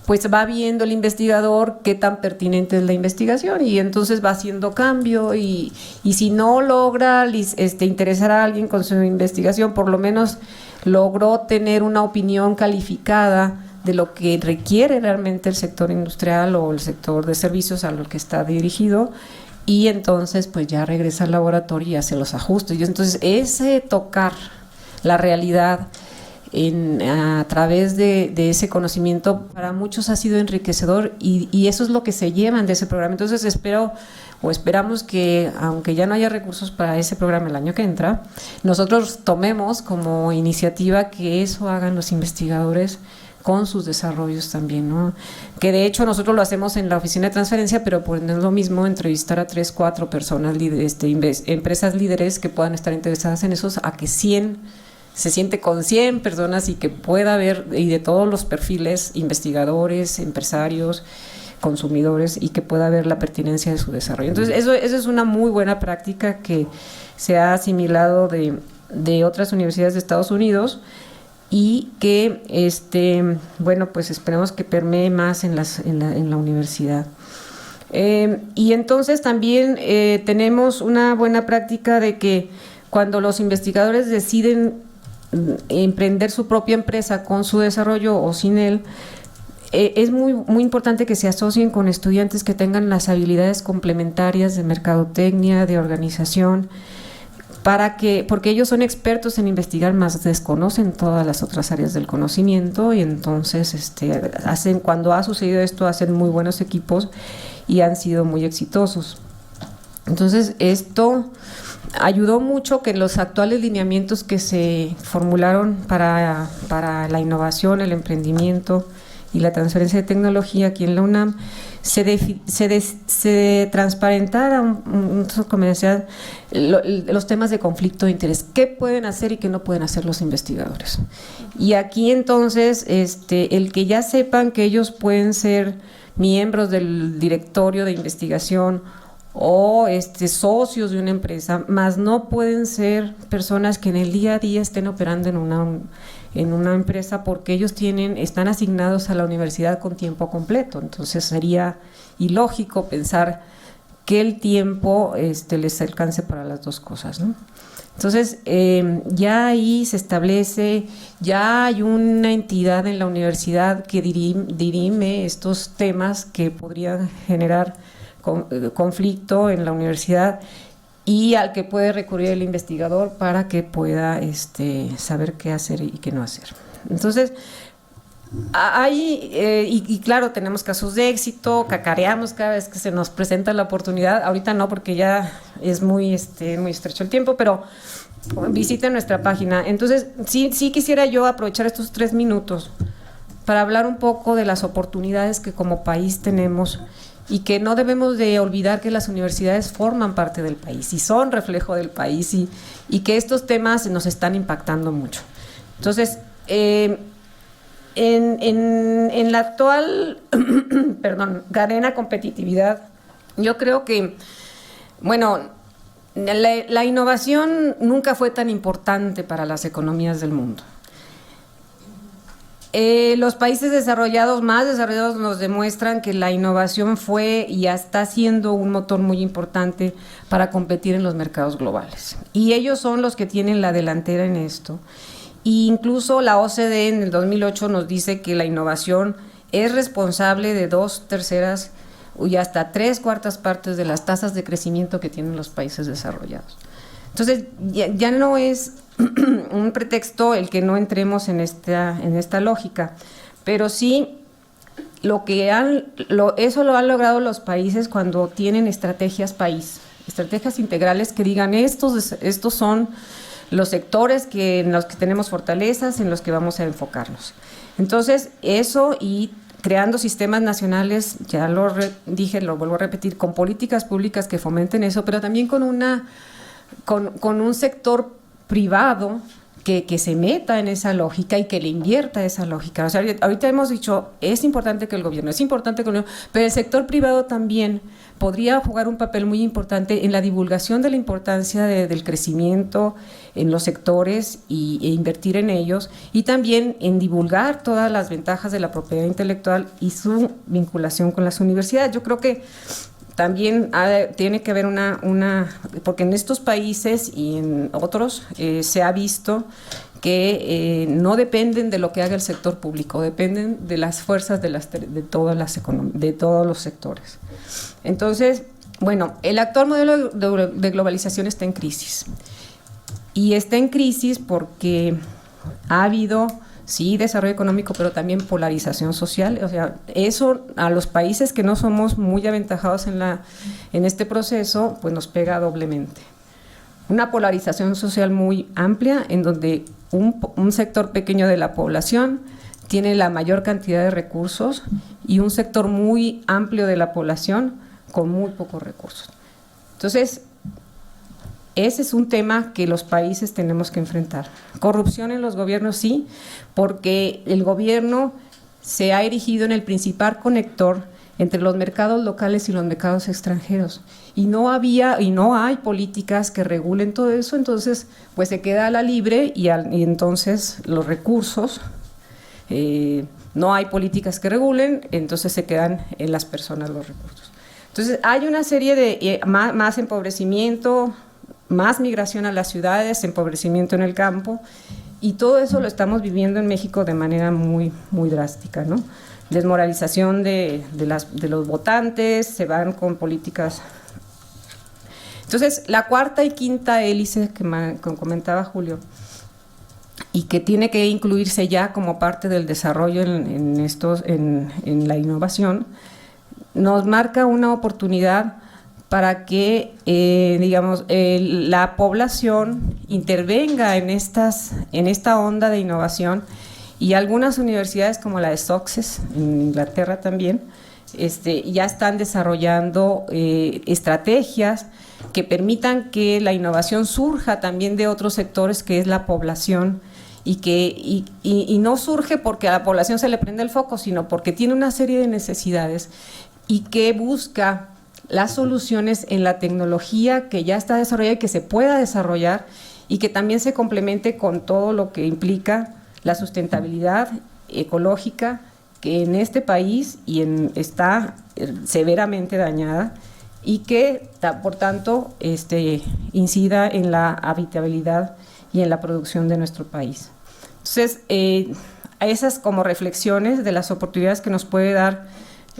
pues va viendo el investigador qué tan pertinente es la investigación, y entonces va haciendo cambio, y si no logra interesar a alguien con su investigación, por lo menos logró tener una opinión calificada de lo que requiere realmente el sector industrial o el sector de servicios a lo que está dirigido, y entonces pues ya regresa al laboratorio y hace los ajustes. Y entonces ese tocar la realidad a través de ese conocimiento para muchos ha sido enriquecedor, y eso es lo que se llevan de ese programa. Entonces esperamos que, aunque ya no haya recursos para ese programa el año que entra, nosotros tomemos como iniciativa que eso hagan los investigadores con sus desarrollos también, ¿no? Que de hecho nosotros lo hacemos en la oficina de transferencia, pero pues no es lo mismo entrevistar a 3, 4 personas, empresas líderes que puedan estar interesadas en esos, a que 100 se siente con 100 personas, y que pueda haber, y de todos los perfiles, investigadores, empresarios, consumidores, y que pueda haber la pertinencia de su desarrollo. Entonces eso es una muy buena práctica que se ha asimilado de otras universidades de Estados Unidos, y que bueno, pues esperemos que permee más en la universidad. Y entonces también tenemos una buena práctica de que cuando los investigadores deciden emprender su propia empresa con su desarrollo o sin él, es muy, muy importante que se asocien con estudiantes que tengan las habilidades complementarias de mercadotecnia, de organización, porque ellos son expertos en investigar, más desconocen todas las otras áreas del conocimiento, y entonces cuando ha sucedido esto, hacen muy buenos equipos y han sido muy exitosos. Entonces esto ayudó mucho que los actuales lineamientos que se formularon para la innovación, el emprendimiento y la transferencia de tecnología aquí en la UNAM se transparentara los temas de conflicto de interés, qué pueden hacer y qué no pueden hacer los investigadores. Y aquí entonces el que ya sepan que ellos pueden ser miembros del directorio de investigación o socios de una empresa, más no pueden ser personas que en el día a día estén operando en una empresa, porque ellos están asignados a la universidad con tiempo completo. Entonces sería ilógico pensar que el tiempo les alcance para las dos cosas, ¿no? Entonces ya ahí se establece, ya hay una entidad en la universidad que dirime estos temas que podrían generar conflicto en la universidad, y al que puede recurrir el investigador para que pueda saber qué hacer y qué no hacer. Entonces, y claro, tenemos casos de éxito, cacareamos cada vez que se nos presenta la oportunidad. Ahorita no, porque ya es muy estrecho el tiempo, pero visiten nuestra página. Entonces, sí quisiera yo aprovechar estos 3 minutos para hablar un poco de las oportunidades que como país tenemos, y que no debemos de olvidar que las universidades forman parte del país y son reflejo del país, y que estos temas nos están impactando mucho. Entonces, en la actual cadena competitividad, yo creo que, bueno, la innovación nunca fue tan importante para las economías del mundo. Los países más desarrollados nos demuestran que la innovación fue y está siendo un motor muy importante para competir en los mercados globales, y ellos son los que tienen la delantera en esto. Y incluso la OCDE en el 2008 nos dice que la innovación es responsable de 2/3 y hasta 3/4 partes de las tasas de crecimiento que tienen los países desarrollados. Entonces, ya no es un pretexto el que no entremos en esta lógica, pero sí eso lo han logrado los países cuando tienen estrategias integrales que digan estos son los sectores en los que tenemos fortalezas, en los que vamos a enfocarnos. Entonces, eso y creando sistemas nacionales, ya lo dije, lo vuelvo a repetir, con políticas públicas que fomenten eso, pero también con un sector privado que se meta en esa lógica y que le invierta esa lógica. O sea, ahorita hemos dicho, es importante que el gobierno, pero el sector privado también podría jugar un papel muy importante en la divulgación de la importancia del crecimiento en los sectores e invertir en ellos, y también en divulgar todas las ventajas de la propiedad intelectual y su vinculación con las universidades. Yo creo que también tiene que haber porque en estos países y en otros se ha visto que no dependen de lo que haga el sector público, dependen de las fuerzas de todos los sectores. Entonces, bueno, el actual modelo de globalización está en crisis. Y está en crisis porque ha habido, sí, desarrollo económico, pero también polarización social. O sea, eso a los países que no somos muy aventajados en este proceso, pues nos pega doblemente. Una polarización social muy amplia, en donde un sector pequeño de la población tiene la mayor cantidad de recursos y un sector muy amplio de la población con muy pocos recursos. Entonces, ese es un tema que los países tenemos que enfrentar. Corrupción en los gobiernos, sí, porque el gobierno se ha erigido en el principal conector entre los mercados locales y los mercados extranjeros. Y no hay políticas que regulen todo eso, entonces pues se queda a la libre y entonces los recursos, no hay políticas que regulen, entonces se quedan en las personas los recursos. Entonces hay una serie de más empobrecimiento, más migración a las ciudades, empobrecimiento en el campo, y todo eso lo estamos viviendo en México de manera muy, muy drástica, ¿no? Desmoralización de los votantes, se van con políticas. Entonces, la cuarta y quinta hélice que comentaba Julio, y que tiene que incluirse ya como parte del desarrollo en la innovación, nos marca una oportunidad para que, la población intervenga en esta onda de innovación, y algunas universidades como la de Sussex, en Inglaterra también, ya están desarrollando estrategias que permitan que la innovación surja también de otros sectores, que es la población, y no surge porque a la población se le prende el foco, sino porque tiene una serie de necesidades y que busca las soluciones en la tecnología que ya está desarrollada y que se pueda desarrollar, y que también se complemente con todo lo que implica la sustentabilidad ecológica, que en este país está severamente dañada, y que por tanto incida en la habitabilidad y en la producción de nuestro país. Entonces, esas como reflexiones de las oportunidades que nos puede dar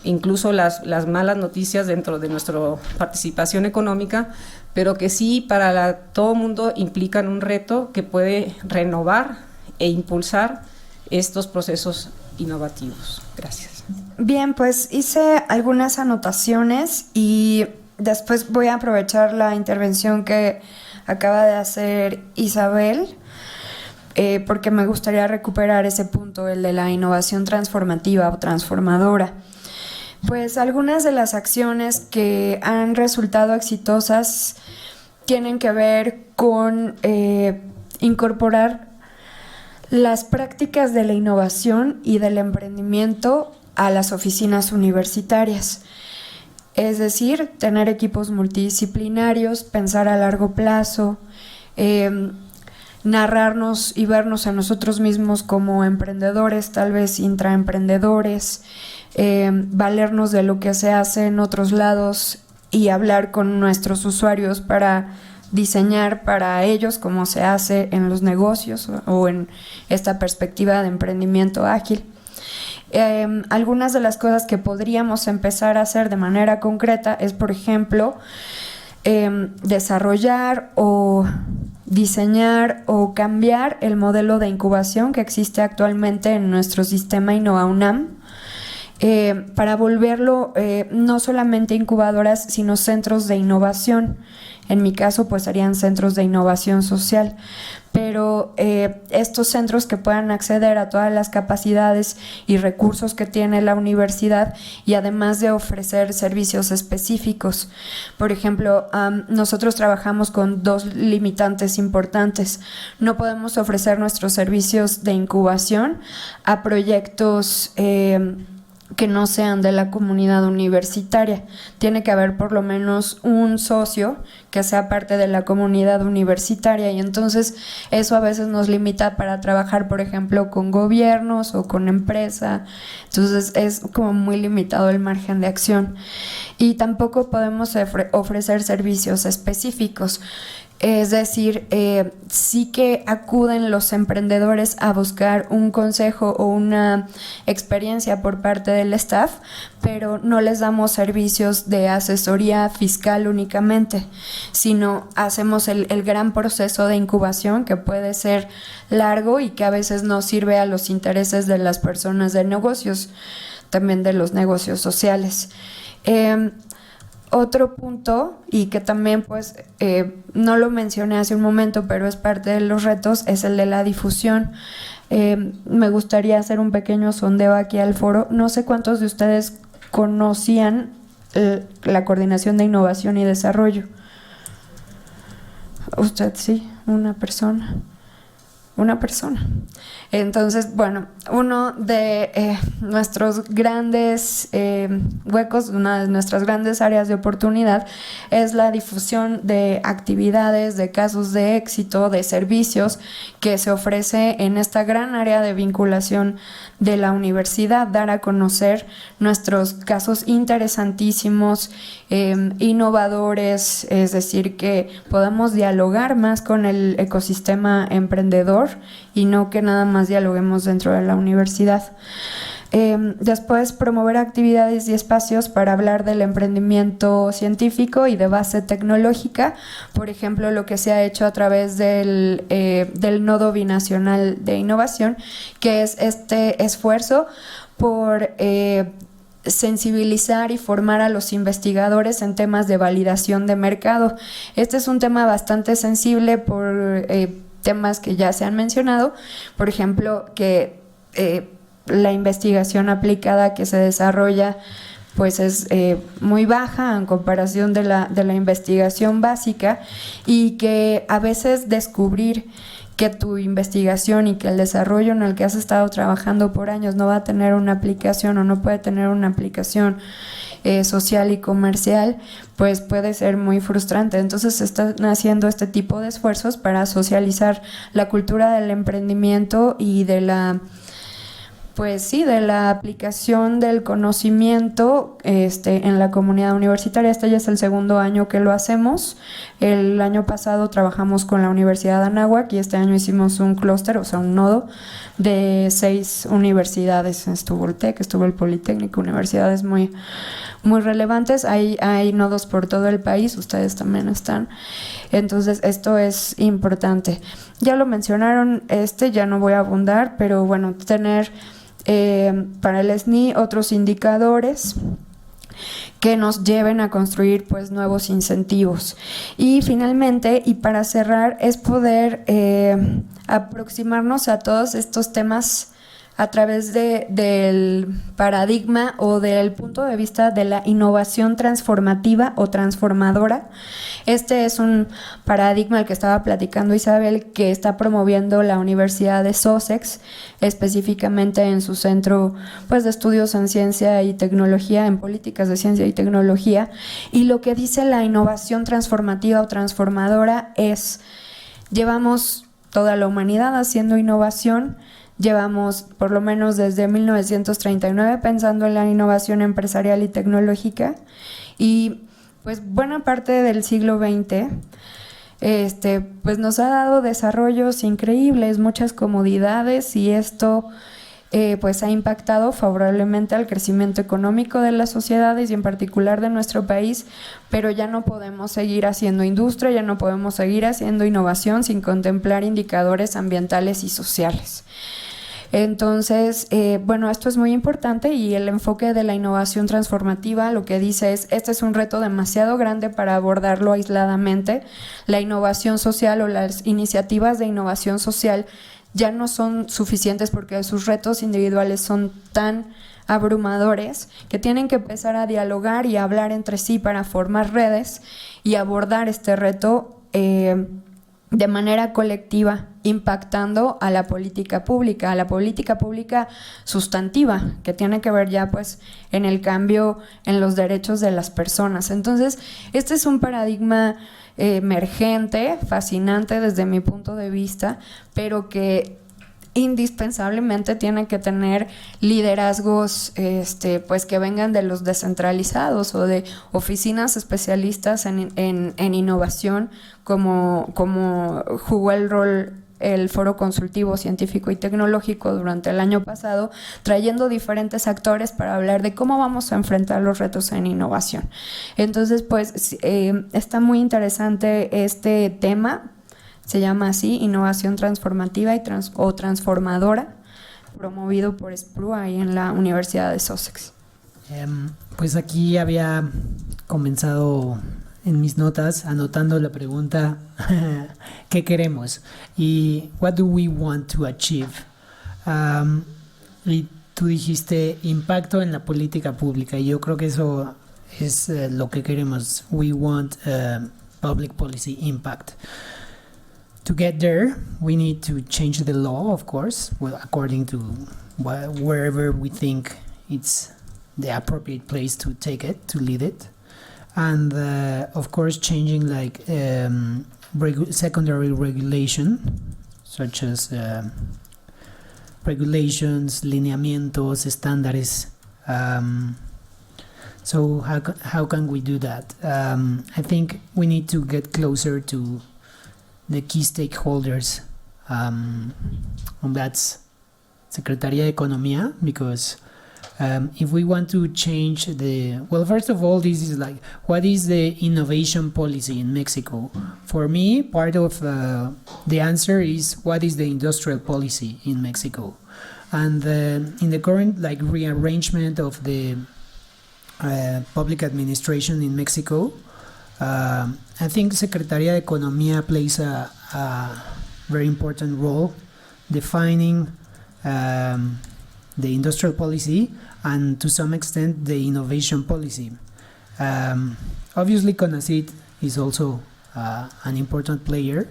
incluso las malas noticias dentro de nuestra participación económica, pero que sí para todo mundo implican un reto que puede renovar e impulsar estos procesos innovativos. Gracias. Bien, pues hice algunas anotaciones y después voy a aprovechar la intervención que acaba de hacer Isabel, porque me gustaría recuperar ese punto, el de la innovación transformativa o transformadora. Pues algunas de las acciones que han resultado exitosas tienen que ver con incorporar las prácticas de la innovación y del emprendimiento a las oficinas universitarias. Es decir, tener equipos multidisciplinarios, pensar a largo plazo, narrarnos y vernos a nosotros mismos como emprendedores, tal vez intraemprendedores, valernos de lo que se hace en otros lados y hablar con nuestros usuarios para diseñar para ellos como se hace en los negocios o en esta perspectiva de emprendimiento ágil. Algunas de las cosas que podríamos empezar a hacer de manera concreta es, por ejemplo, desarrollar o diseñar o cambiar el modelo de incubación que existe actualmente en nuestro sistema InnovaUNAM, para volverlo no solamente incubadoras, sino centros de innovación. En mi caso, pues serían centros de innovación social, pero estos centros que puedan acceder a todas las capacidades y recursos que tiene la universidad, y además de ofrecer servicios específicos. Por ejemplo, nosotros trabajamos con dos limitantes importantes. No podemos ofrecer nuestros servicios de incubación a proyectos que no sean de la comunidad universitaria. Tiene que haber por lo menos un socio que sea parte de la comunidad universitaria, y entonces eso a veces nos limita para trabajar, por ejemplo, con gobiernos o con empresa. Entonces es como muy limitado el margen de acción, y tampoco podemos ofrecer servicios específicos. Es decir, sí que acuden los emprendedores a buscar un consejo o una experiencia por parte del staff, pero no les damos servicios de asesoría fiscal únicamente, sino hacemos el gran proceso de incubación, que puede ser largo y que a veces no sirve a los intereses de las personas de negocios, también de los negocios sociales. Otro punto, y que también pues no lo mencioné hace un momento, pero es parte de los retos, es el de la difusión. Me gustaría hacer un pequeño sondeo aquí al foro. No sé cuántos de ustedes conocían la Coordinación de Innovación y Desarrollo. Usted sí, una persona. Entonces, bueno, uno de nuestros grandes huecos, una de nuestras grandes áreas de oportunidad es la difusión de actividades, de casos de éxito, de servicios que se ofrece en esta gran área de vinculación de la universidad, dar a conocer nuestros casos interesantísimos, innovadores, es decir, que podamos dialogar más con el ecosistema emprendedor y no que nada más dialoguemos dentro de la universidad. Después, promover actividades y espacios para hablar del emprendimiento científico y de base tecnológica, por ejemplo, lo que se ha hecho a través del Nodo Binacional de Innovación, que es este esfuerzo por sensibilizar y formar a los investigadores en temas de validación de mercado. Este es un tema bastante sensible por temas que ya se han mencionado, por ejemplo, que la investigación aplicada que se desarrolla pues es muy baja en comparación de la investigación básica, y que a veces descubrir que tu investigación y que el desarrollo en el que has estado trabajando por años no va a tener una aplicación o no puede tener una aplicación social y comercial, pues puede ser muy frustrante. Entonces se están haciendo este tipo de esfuerzos para socializar la cultura del emprendimiento y de la aplicación del conocimiento en la comunidad universitaria. Este ya es el segundo año que lo hacemos. El año pasado trabajamos con la Universidad de Anáhuac y este año hicimos un clúster, o sea, un nodo de 6 universidades. Estuvo el TEC, estuvo el Politécnico, universidades muy relevantes. Hay nodos por todo el país, ustedes también están. Entonces, esto es importante. Ya lo mencionaron, ya no voy a abundar, pero bueno, tener para el SNI otros indicadores que nos lleven a construir pues nuevos incentivos. Y finalmente, y para cerrar, es poder aproximarnos a todos estos temas a través del paradigma o del punto de vista de la innovación transformativa o transformadora. Este es un paradigma al que estaba platicando Isabel, que está promoviendo la Universidad de Sussex, específicamente en su centro pues de estudios en ciencia y tecnología, en políticas de ciencia y tecnología. Y lo que dice la innovación transformativa o transformadora es: llevamos toda la humanidad haciendo innovación. Llevamos por lo menos desde 1939 pensando en la innovación empresarial y tecnológica, y pues buena parte del siglo XX pues nos ha dado desarrollos increíbles, muchas comodidades, y esto pues ha impactado favorablemente al crecimiento económico de las sociedades y en particular de nuestro país, pero ya no podemos seguir haciendo industria, ya no podemos seguir haciendo innovación sin contemplar indicadores ambientales y sociales. Entonces, bueno, esto es muy importante y el enfoque de la innovación transformativa lo que dice es, este es un reto demasiado grande para abordarlo aisladamente. La innovación social o las iniciativas de innovación social ya no son suficientes porque sus retos individuales son tan abrumadores que tienen que empezar a dialogar y a hablar entre sí para formar redes y abordar este reto de manera colectiva, impactando a la política pública sustantiva, que tiene que ver ya pues en el cambio en los derechos de las personas. Entonces, este es un paradigma emergente, fascinante desde mi punto de vista, pero que indispensablemente tiene que tener liderazgos pues que vengan de los descentralizados o de oficinas especialistas en innovación como jugó el rol el Foro Consultivo Científico y Tecnológico durante el año pasado, trayendo diferentes actores para hablar de cómo vamos a enfrentar los retos en innovación. Entonces, pues está muy interesante este tema. Se llama así, Innovación Transformativa o Transformadora, promovido por SPRU ahí en la Universidad de Sussex. Pues aquí había comenzado en mis notas anotando la pregunta ¿qué queremos? Y what do we want to achieve? Y tú dijiste impacto en la política pública y yo creo que eso es lo que queremos. We want public policy impact. To get there, we need to change the law, of course, well, according to wherever we think it's the appropriate place to take it, to lead it. And of course, changing like secondary regulation, such as regulations, lineamientos, estándares. So how can we do that? I think we need to get closer to the key stakeholders, and that's Secretaría de Economía, because if we want to change well, first of all, this is like, what is the innovation policy in Mexico? For me, part of the answer is, what is the industrial policy in Mexico? And in the current like rearrangement of the public administration in Mexico, I think Secretaría de Economía plays a very important role defining the industrial policy and to some extent the innovation policy. Obviously, CONACYT is also an important player,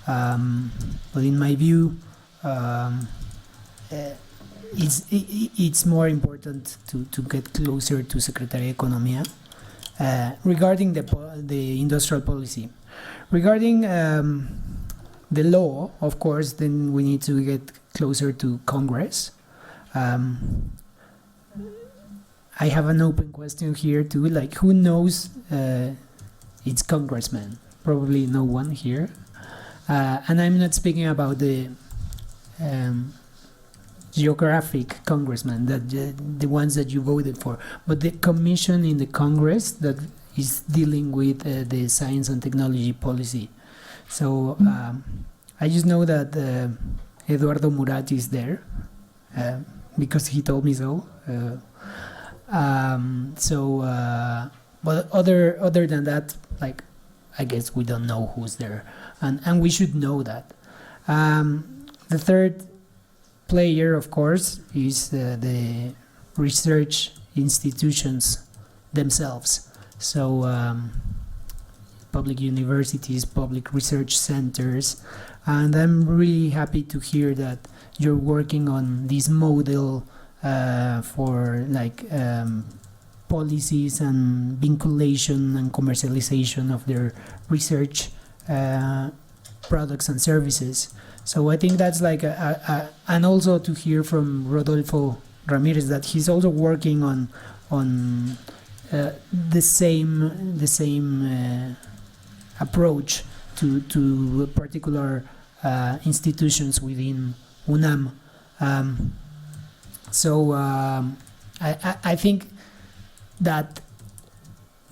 but in my view, it's more important to get closer to Secretaría de Economía. Regarding the industrial policy. Regarding the law, of course, then we need to get closer to Congress. I have an open question here too, like who knows its congressman? Probably no one here. And I'm not speaking about the geographic congressman, that the ones that you voted for, but the commission in the Congress that is dealing with the science and technology policy. So I just know that Eduardo Murat is there because he told me so. But other than that, like, I guess we don't know who's there, and we should know that. The third player, of course, is the research institutions themselves. So public universities, public research centers, and I'm really happy to hear that you're working on this model for like policies and vinculation and commercialization of their research products and services. So I think that's like and also to hear from Rodolfo Ramirez that he's also working on the same approach to particular institutions within UNAM. So I think that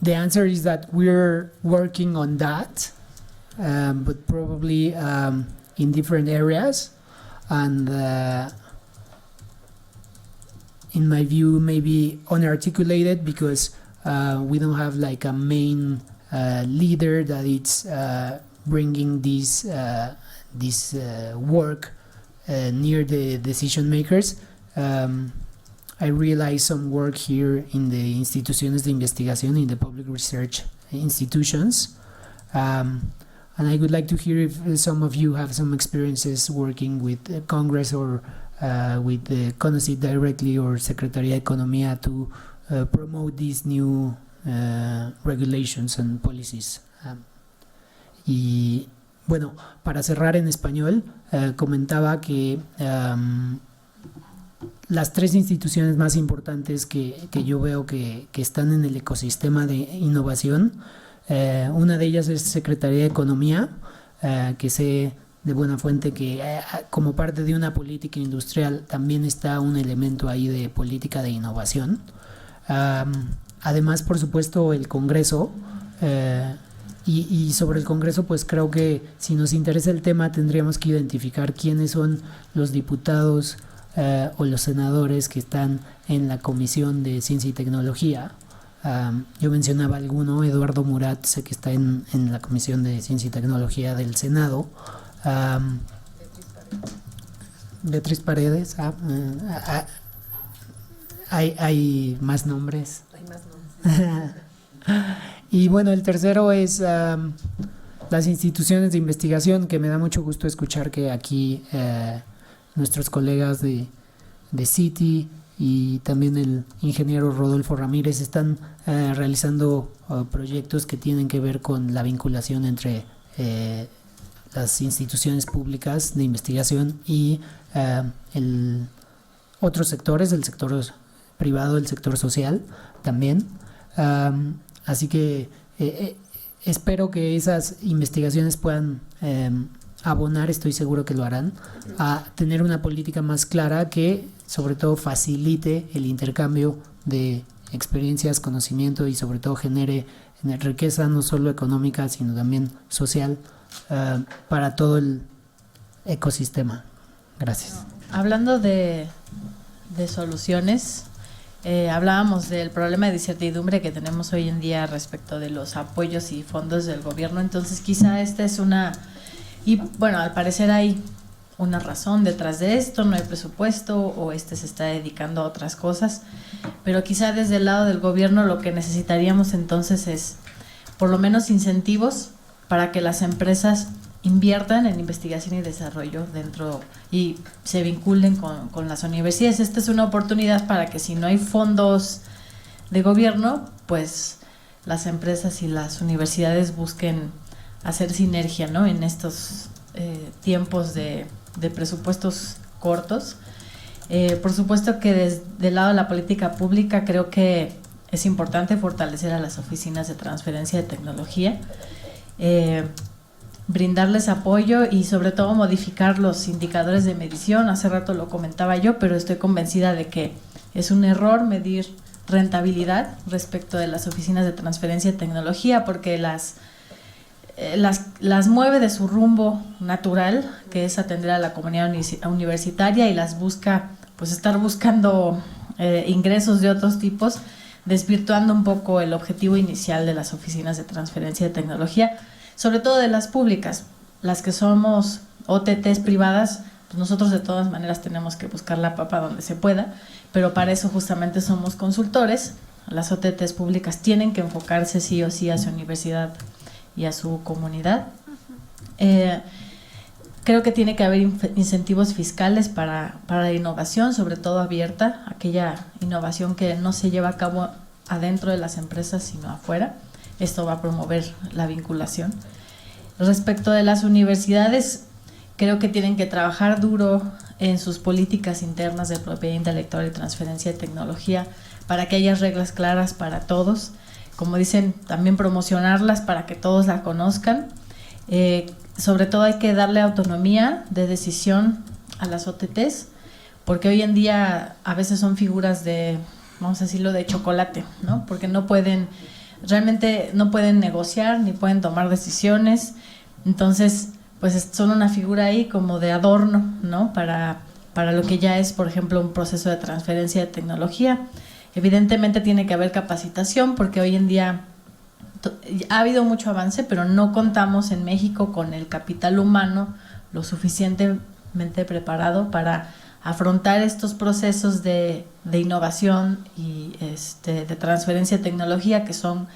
the answer is that we're working on that, but probably in different areas, and in my view, maybe unarticulated because we don't have like a main leader that it's bringing this work near the decision makers. I realized some work here in the instituciones de investigación, in the public research institutions. And I would like to hear if some of you have some experiences working with Congress or with the CONACYT directly or Secretaría de Economía to promote these new regulations and policies. Y bueno, para cerrar en español, comentaba que las tres instituciones más importantes que yo veo que están en el ecosistema de innovación, una de ellas es Secretaría de Economía, que sé de buena fuente que como parte de una política industrial también está un elemento ahí de política de innovación. Además, por supuesto, el Congreso, y sobre el Congreso, pues creo que si nos interesa el tema tendríamos que identificar quiénes son los diputados o los senadores que están en la Comisión de Ciencia y Tecnología. Yo mencionaba alguno, Eduardo Murat, sé que está en la Comisión de Ciencia y Tecnología del Senado. Beatriz Paredes. Hay más nombres. Y bueno, el tercero es las instituciones de investigación, que me da mucho gusto escuchar que aquí nuestros colegas de CITI y también el ingeniero Rodolfo Ramírez están realizando proyectos que tienen que ver con la vinculación entre las instituciones públicas de investigación y otros sectores, el sector privado, el sector social también. Así que espero que esas investigaciones puedan abonar, estoy seguro que lo harán, a tener una política más clara que sobre todo facilite el intercambio de experiencias, conocimiento y sobre todo genere riqueza no solo económica sino también social para todo el ecosistema. Gracias. Hablando de soluciones, hablábamos del problema de incertidumbre que tenemos hoy en día respecto de los apoyos y fondos del gobierno, entonces quizá esta es y bueno, al parecer hay una razón detrás de esto, no hay presupuesto o se está dedicando a otras cosas, pero quizá desde el lado del gobierno lo que necesitaríamos entonces es por lo menos incentivos para que las empresas inviertan en investigación y desarrollo dentro y se vinculen con las universidades. Esta es una oportunidad para que si no hay fondos de gobierno, pues las empresas y las universidades busquen hacer sinergia, ¿no? En estos tiempos de presupuestos cortos. Por supuesto que desde el lado de la política pública creo que es importante fortalecer a las oficinas de transferencia de tecnología, brindarles apoyo y sobre todo modificar los indicadores de medición. Hace rato lo comentaba yo, pero estoy convencida de que es un error medir rentabilidad respecto de las oficinas de transferencia de tecnología, porque las mueve de su rumbo natural, que es atender a la comunidad universitaria, y las busca, pues estar buscando ingresos de otros tipos, desvirtuando un poco el objetivo inicial de las oficinas de transferencia de tecnología, sobre todo de las públicas. Las que somos OTTs privadas, pues nosotros de todas maneras tenemos que buscar la papa donde se pueda, pero para eso justamente somos consultores. Las OTTs públicas tienen que enfocarse sí o sí a su universidad y a su comunidad. Creo que tiene que haber incentivos fiscales para la innovación, sobre todo abierta, aquella innovación que no se lleva a cabo adentro de las empresas sino afuera. Esto va a promover la vinculación. Respecto de las universidades, creo que tienen que trabajar duro en sus políticas internas de propiedad intelectual y transferencia de tecnología para que haya reglas claras para todos. Como dicen, también promocionarlas para que todos la conozcan. Sobre todo hay que darle autonomía de decisión a las OTTs, porque hoy en día a veces son figuras de, vamos a decirlo, de chocolate, ¿no? Porque realmente no pueden negociar ni pueden tomar decisiones, entonces pues son una figura ahí como de adorno, ¿no? Para lo que ya es, por ejemplo, un proceso de transferencia de tecnología. Evidentemente tiene que haber capacitación, porque hoy en día ha habido mucho avance, pero no contamos en México con el capital humano lo suficientemente preparado para afrontar estos procesos de innovación y de transferencia de tecnología, que son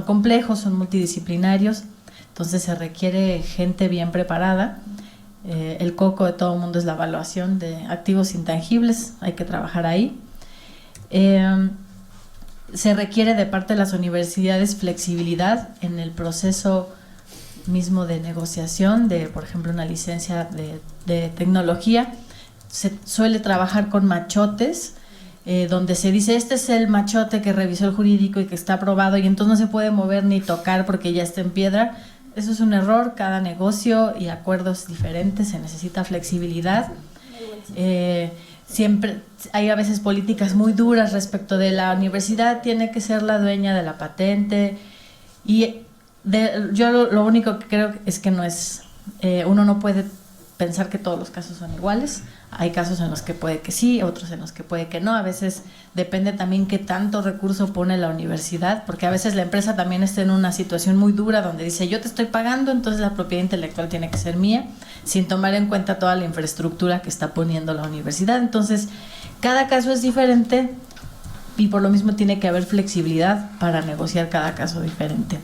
complejos, son multidisciplinarios, entonces se requiere gente bien preparada. El coco de todo el mundo es la evaluación de activos intangibles, hay que trabajar ahí. Se requiere de parte de las universidades flexibilidad en el proceso mismo de negociación de, por ejemplo, una licencia de tecnología. Se suele trabajar con machotes, donde se dice, este es el machote que revisó el jurídico y que está aprobado, y entonces no se puede mover ni tocar porque ya está en piedra. Eso es un error. Cada negocio y acuerdo es diferente, se necesita flexibilidad. Siempre hay a veces políticas muy duras respecto de la universidad, tiene que ser la dueña de la patente, y yo lo único que creo es que no es, uno no puede pensar que todos los casos son iguales. Hay casos en los que puede que sí, otros en los que puede que no. A veces depende también qué tanto recurso pone la universidad, porque a veces la empresa también está en una situación muy dura donde dice, yo te estoy pagando, entonces la propiedad intelectual tiene que ser mía, sin tomar en cuenta toda la infraestructura que está poniendo la universidad. Entonces, cada caso es diferente y por lo mismo tiene que haber flexibilidad para negociar cada caso diferente.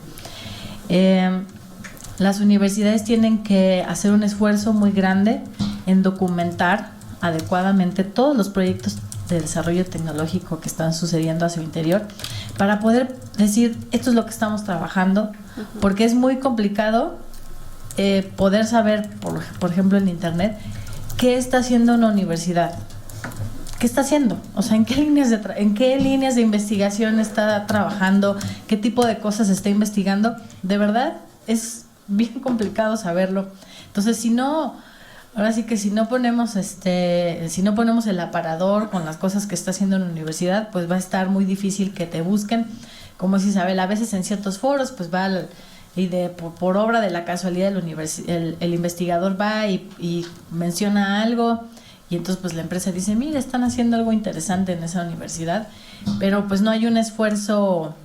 Las universidades tienen que hacer un esfuerzo muy grande en documentar adecuadamente todos los proyectos de desarrollo tecnológico que están sucediendo a su interior, para poder decir, esto es lo que estamos trabajando, porque es muy complicado poder saber, por ejemplo, en internet, qué está haciendo una universidad, qué está haciendo, o sea, en qué líneas de investigación está trabajando, qué tipo de cosas está investigando. De verdad es bien complicado saberlo. Entonces, ahora sí que si no ponemos el aparador con las cosas que está haciendo en la universidad, pues va a estar muy difícil que te busquen. Como dice Isabel, a veces en ciertos foros pues va por obra de la casualidad el investigador va y menciona algo, y entonces pues la empresa dice, mira, están haciendo algo interesante en esa universidad, pero pues no hay un esfuerzo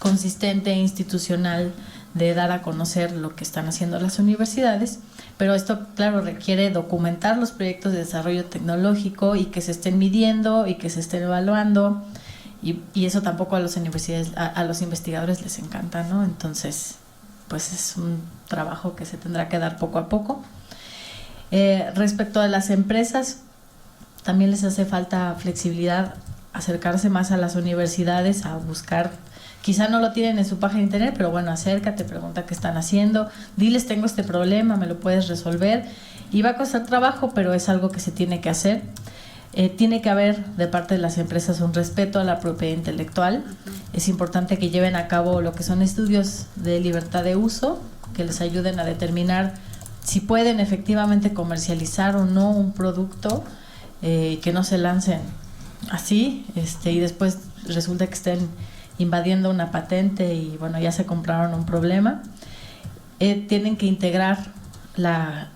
consistente e institucional de dar a conocer lo que están haciendo las universidades. Pero esto, claro, requiere documentar los proyectos de desarrollo tecnológico y que se estén midiendo y que se estén evaluando, y eso tampoco a las universidades, a los investigadores les encanta, ¿no? Entonces, pues es un trabajo que se tendrá que dar poco a poco. Respecto a las empresas, también les hace falta flexibilidad, acercarse más a las universidades, a buscar. Quizá no lo tienen en su página de internet, pero bueno, acércate, pregunta qué están haciendo, diles, tengo este problema, me lo puedes resolver, y va a costar trabajo, pero es algo que se tiene que hacer. Tiene que haber de parte de las empresas un respeto a la propiedad intelectual. Es importante que lleven a cabo lo que son estudios de libertad de uso, que les ayuden a determinar si pueden efectivamente comercializar o no un producto, que no se lancen así, y después resulta que estén invadiendo una patente y bueno, ya se compraron un problema. Tienen que integrar la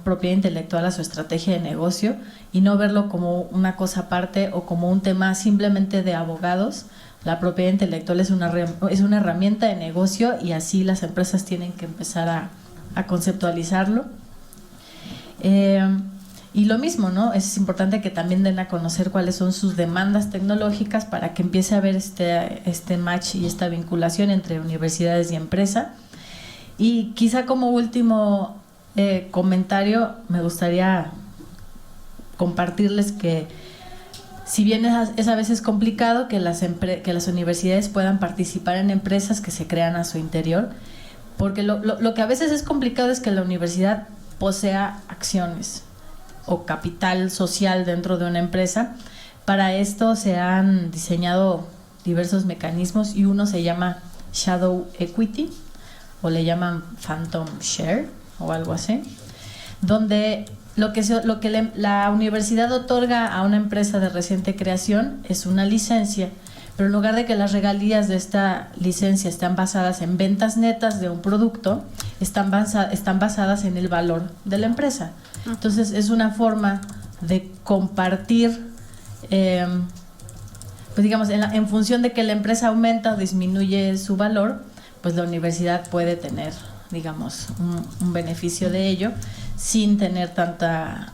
propiedad intelectual a su estrategia de negocio y no verlo como una cosa aparte o como un tema simplemente de abogados. La propiedad intelectual es una herramienta de negocio, y así las empresas tienen que empezar a conceptualizarlo. Y lo mismo, ¿no? Es importante que también den a conocer cuáles son sus demandas tecnológicas para que empiece a haber este match y esta vinculación entre universidades y empresa. Y quizá como último comentario, me gustaría compartirles que si bien es a veces complicado que las universidades puedan participar en empresas que se crean a su interior, porque lo que a veces es complicado es que la universidad posea acciones o capital social dentro de una empresa. Para esto se han diseñado diversos mecanismos, y uno se llama Shadow Equity, o le llaman Phantom Share o algo así, donde lo que la universidad otorga a una empresa de reciente creación es una licencia, pero en lugar de que las regalías de esta licencia están basadas en ventas netas de un producto, están basadas en el valor de la empresa. Entonces es una forma de compartir, pues digamos, en función de que la empresa aumenta o disminuye su valor, pues la universidad puede tener, digamos, un beneficio de ello, sin tener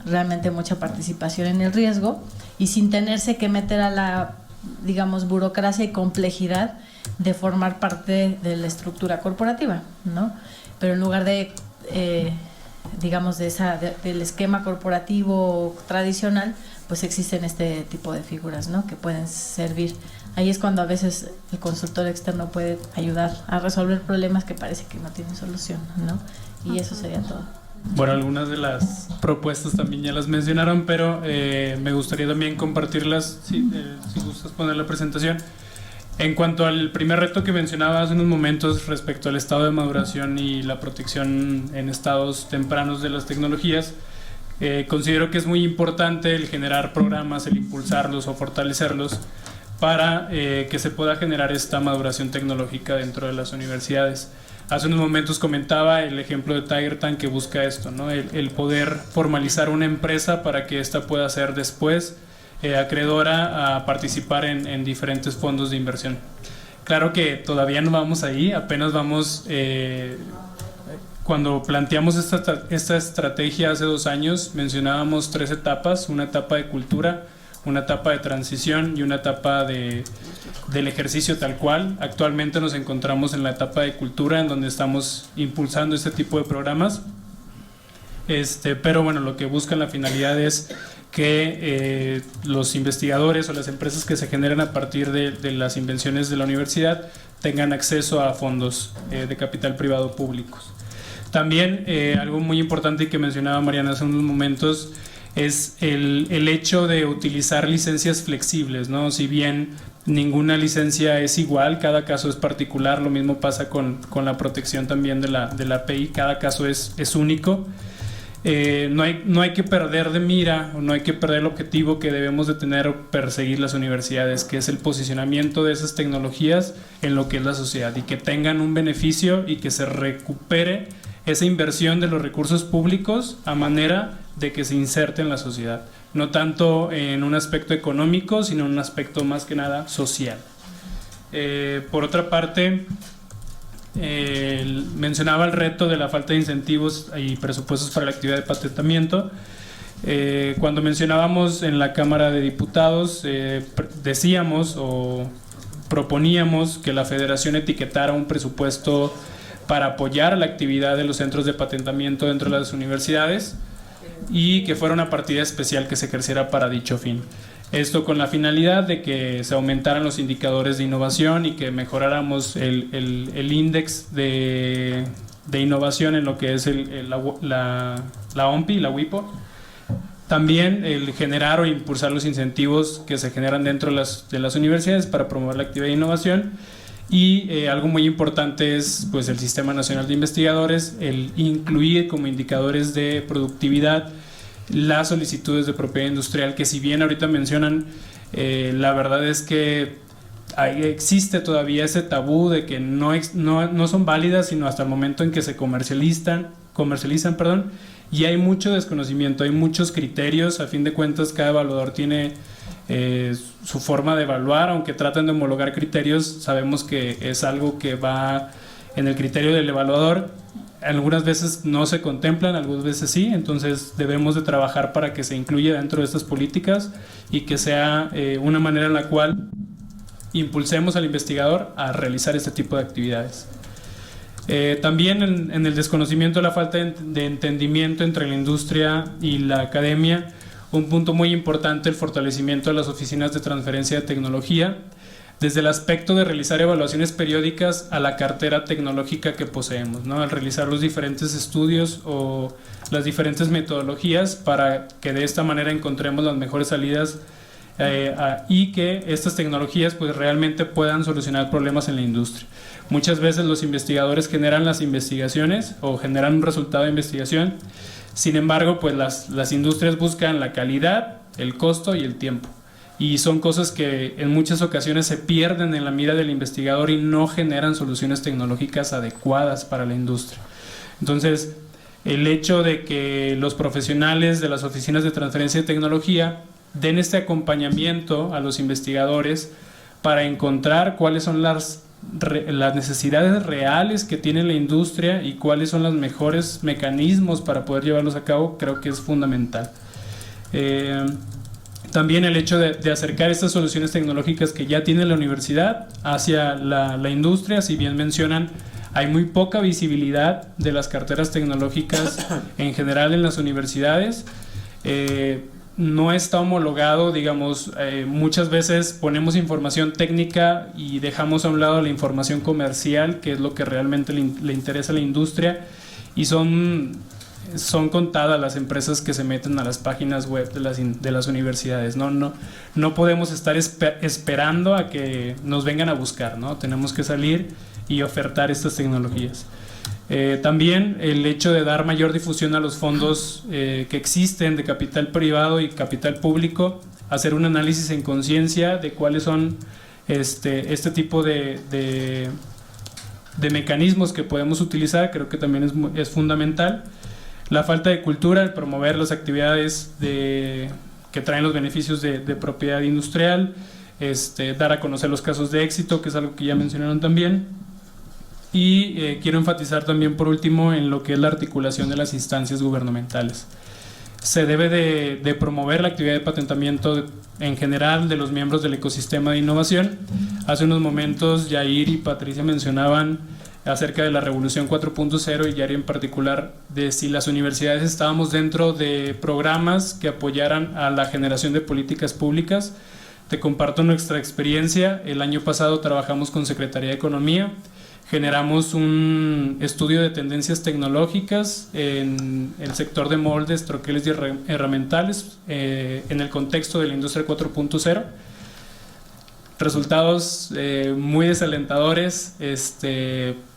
realmente mucha participación en el riesgo y sin tenerse que meter a la, digamos, burocracia y complejidad de formar parte de la estructura corporativa, ¿no? Pero en lugar de, digamos, del esquema corporativo tradicional, pues existen este tipo de figuras, ¿no? Que pueden servir. Ahí es cuando a veces el consultor externo puede ayudar a resolver problemas que parece que no tienen solución, ¿no? Y eso sería todo. Bueno, algunas de las propuestas también ya las mencionaron, pero me gustaría también compartirlas, si gustas poner la presentación. En cuanto al primer reto que mencionaba hace unos momentos respecto al estado de maduración y la protección en estados tempranos de las tecnologías, considero que es muy importante el generar programas, el impulsarlos o fortalecerlos para que se pueda generar esta maduración tecnológica dentro de las universidades. Hace unos momentos comentaba el ejemplo de TigerTank que busca esto, ¿no? El poder formalizar una empresa para que ésta pueda ser después acreedora a participar en diferentes fondos de inversión. Claro que todavía no vamos ahí, apenas vamos, cuando planteamos esta estrategia hace 2 años, mencionábamos 3 etapas, una etapa de cultura, una etapa de transición y una etapa del ejercicio tal cual. Actualmente nos encontramos en la etapa de cultura, en donde estamos impulsando este tipo de programas, pero bueno, lo que buscan la finalidad es que los investigadores o las empresas que se generan a partir de las invenciones de la universidad tengan acceso a fondos de capital privado públicos. También algo muy importante que mencionaba Mariana hace unos momentos es el hecho de utilizar licencias flexibles, ¿no? Si bien ninguna licencia es igual, cada caso es particular, lo mismo pasa con la protección también de la API, cada caso es único. No hay que perder de mira, o no hay que perder el objetivo que debemos de tener o perseguir las universidades, que es el posicionamiento de esas tecnologías en lo que es la sociedad y que tengan un beneficio y que se recupere esa inversión de los recursos públicos a manera de que se inserte en la sociedad, no tanto en un aspecto económico, sino en un aspecto más que nada social. Por otra parte, mencionaba el reto de la falta de incentivos y presupuestos para la actividad de patentamiento. Cuando mencionábamos en la Cámara de Diputados, decíamos o proponíamos que la Federación etiquetara un presupuesto para apoyar la actividad de los centros de patentamiento dentro de las universidades y que fuera una partida especial que se ejerciera para dicho fin. Esto con la finalidad de que se aumentaran los indicadores de innovación y que mejoráramos el índice de innovación en lo que es la OMPI, la WIPO. También el generar o impulsar los incentivos que se generan dentro de las universidades para promover la actividad de innovación. Y algo muy importante es pues el Sistema Nacional de Investigadores, el incluir como indicadores de productividad las solicitudes de propiedad industrial, que si bien ahorita mencionan, la verdad es que existe todavía ese tabú de que no son válidas sino hasta el momento en que se comercializan, y hay mucho desconocimiento, hay muchos criterios. A fin de cuentas cada evaluador tiene su forma de evaluar, aunque traten de homologar criterios, sabemos que es algo que va en el criterio del evaluador. Algunas veces no se contemplan, algunas veces sí, entonces debemos de trabajar para que se incluya dentro de estas políticas y que sea una manera en la cual impulsemos al investigador a realizar este tipo de actividades. También en el desconocimiento, la falta de entendimiento entre la industria y la academia, un punto muy importante, el fortalecimiento de las oficinas de transferencia de tecnología, desde el aspecto de realizar evaluaciones periódicas a la cartera tecnológica que poseemos, ¿no? Al realizar los diferentes estudios o las diferentes metodologías para que de esta manera encontremos las mejores salidas y que estas tecnologías pues realmente puedan solucionar problemas en la industria. Muchas veces los investigadores generan las investigaciones o generan un resultado de investigación, Sin embargo, pues las industrias buscan la calidad, el costo y el tiempo. Y son cosas que en muchas ocasiones se pierden en la mira del investigador y no generan soluciones tecnológicas adecuadas para la industria. Entonces, el hecho de que los profesionales de las oficinas de transferencia de tecnología den este acompañamiento a los investigadores para encontrar cuáles son las necesidades reales que tiene la industria y cuáles son los mejores mecanismos para poder llevarlos a cabo, creo que es fundamental. También el hecho de acercar estas soluciones tecnológicas que ya tiene la universidad hacia la industria, si bien mencionan, hay muy poca visibilidad de las carteras tecnológicas en general en las universidades. No está homologado, digamos, muchas veces ponemos información técnica y dejamos a un lado la información comercial, que es lo que realmente le interesa a la industria, y son contadas las empresas que se meten a las páginas web de las universidades. No podemos estar esperando a que nos vengan a buscar, ¿no? Tenemos que salir y ofertar estas tecnologías. También el hecho de dar mayor difusión a los fondos que existen de capital privado y capital público, hacer un análisis en conciencia de cuáles son este tipo de mecanismos que podemos utilizar, creo que también es fundamental. La falta de cultura, el promover las actividades que traen los beneficios de propiedad industrial, dar a conocer los casos de éxito, que es algo que ya mencionaron también. Y quiero enfatizar también por último en lo que es la articulación de las instancias gubernamentales. Se debe de promover la actividad de patentamiento en general de los miembros del ecosistema de innovación. Hace unos momentos Yair y Patricia mencionaban acerca de la revolución 4.0 y Yair en particular de si las universidades estábamos dentro de programas que apoyaran a la generación de políticas públicas. Te comparto nuestra experiencia. El año pasado trabajamos con Secretaría de Economía. Generamos un estudio de tendencias tecnológicas en el sector de moldes, troqueles y herramientales en el contexto de la industria 4.0. Resultados muy desalentadores.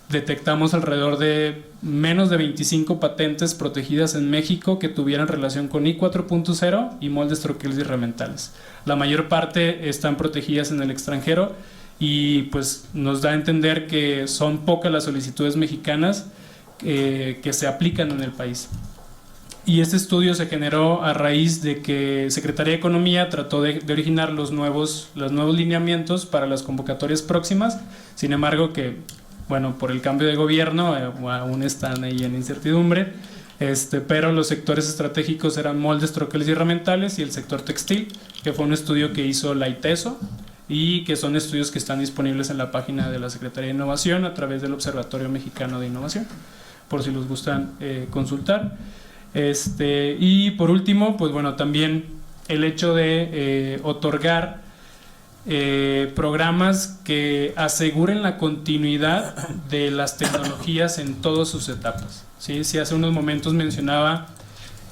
Detectamos alrededor de menos de 25 patentes protegidas en México que tuvieran relación con I 4.0 y moldes, troqueles y herramientales. La mayor parte están protegidas en el extranjero. Y pues nos da a entender que son pocas las solicitudes mexicanas que se aplican en el país. Y este estudio se generó a raíz de que Secretaría de Economía trató de originar los nuevos lineamientos para las convocatorias próximas. Sin embargo, que bueno, por el cambio de gobierno aún están ahí en incertidumbre, pero los sectores estratégicos eran moldes, troqueles y herramientales y el sector textil, que fue un estudio que hizo la ITESO y que son estudios que están disponibles en la página de la Secretaría de Innovación a través del Observatorio Mexicano de Innovación, por si los gustan consultar. Y por último, pues bueno, también el hecho de otorgar programas que aseguren la continuidad de las tecnologías en todas sus etapas, ¿sí? Si hace unos momentos mencionaba,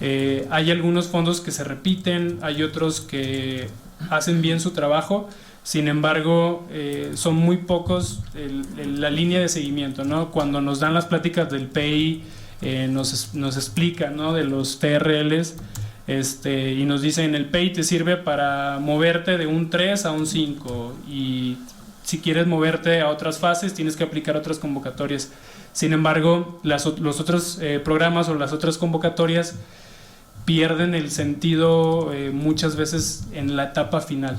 hay algunos fondos que se repiten, hay otros que hacen bien su trabajo. Sin embargo, son muy pocos la línea de seguimiento, ¿no? Cuando nos dan las pláticas del PEI, nos explican, ¿no? De los TRLs, y nos dicen el PEI te sirve para moverte de un 3 a un 5 y si quieres moverte a otras fases tienes que aplicar otras convocatorias. Sin embargo, los otros programas o las otras convocatorias pierden el sentido muchas veces en la etapa final.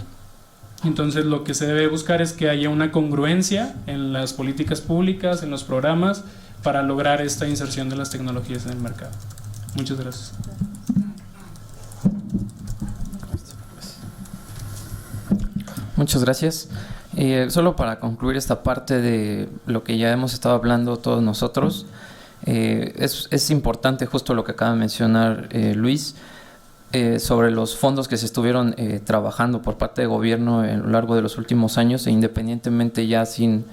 Entonces lo que se debe buscar es que haya una congruencia en las políticas públicas, en los programas, para lograr esta inserción de las tecnologías en el mercado. Muchas gracias. Muchas gracias. Solo para concluir esta parte de lo que ya hemos estado hablando todos nosotros, es importante justo lo que acaba de mencionar Luis, sobre los fondos que se estuvieron trabajando por parte del gobierno a lo largo de los últimos años, e independientemente ya sin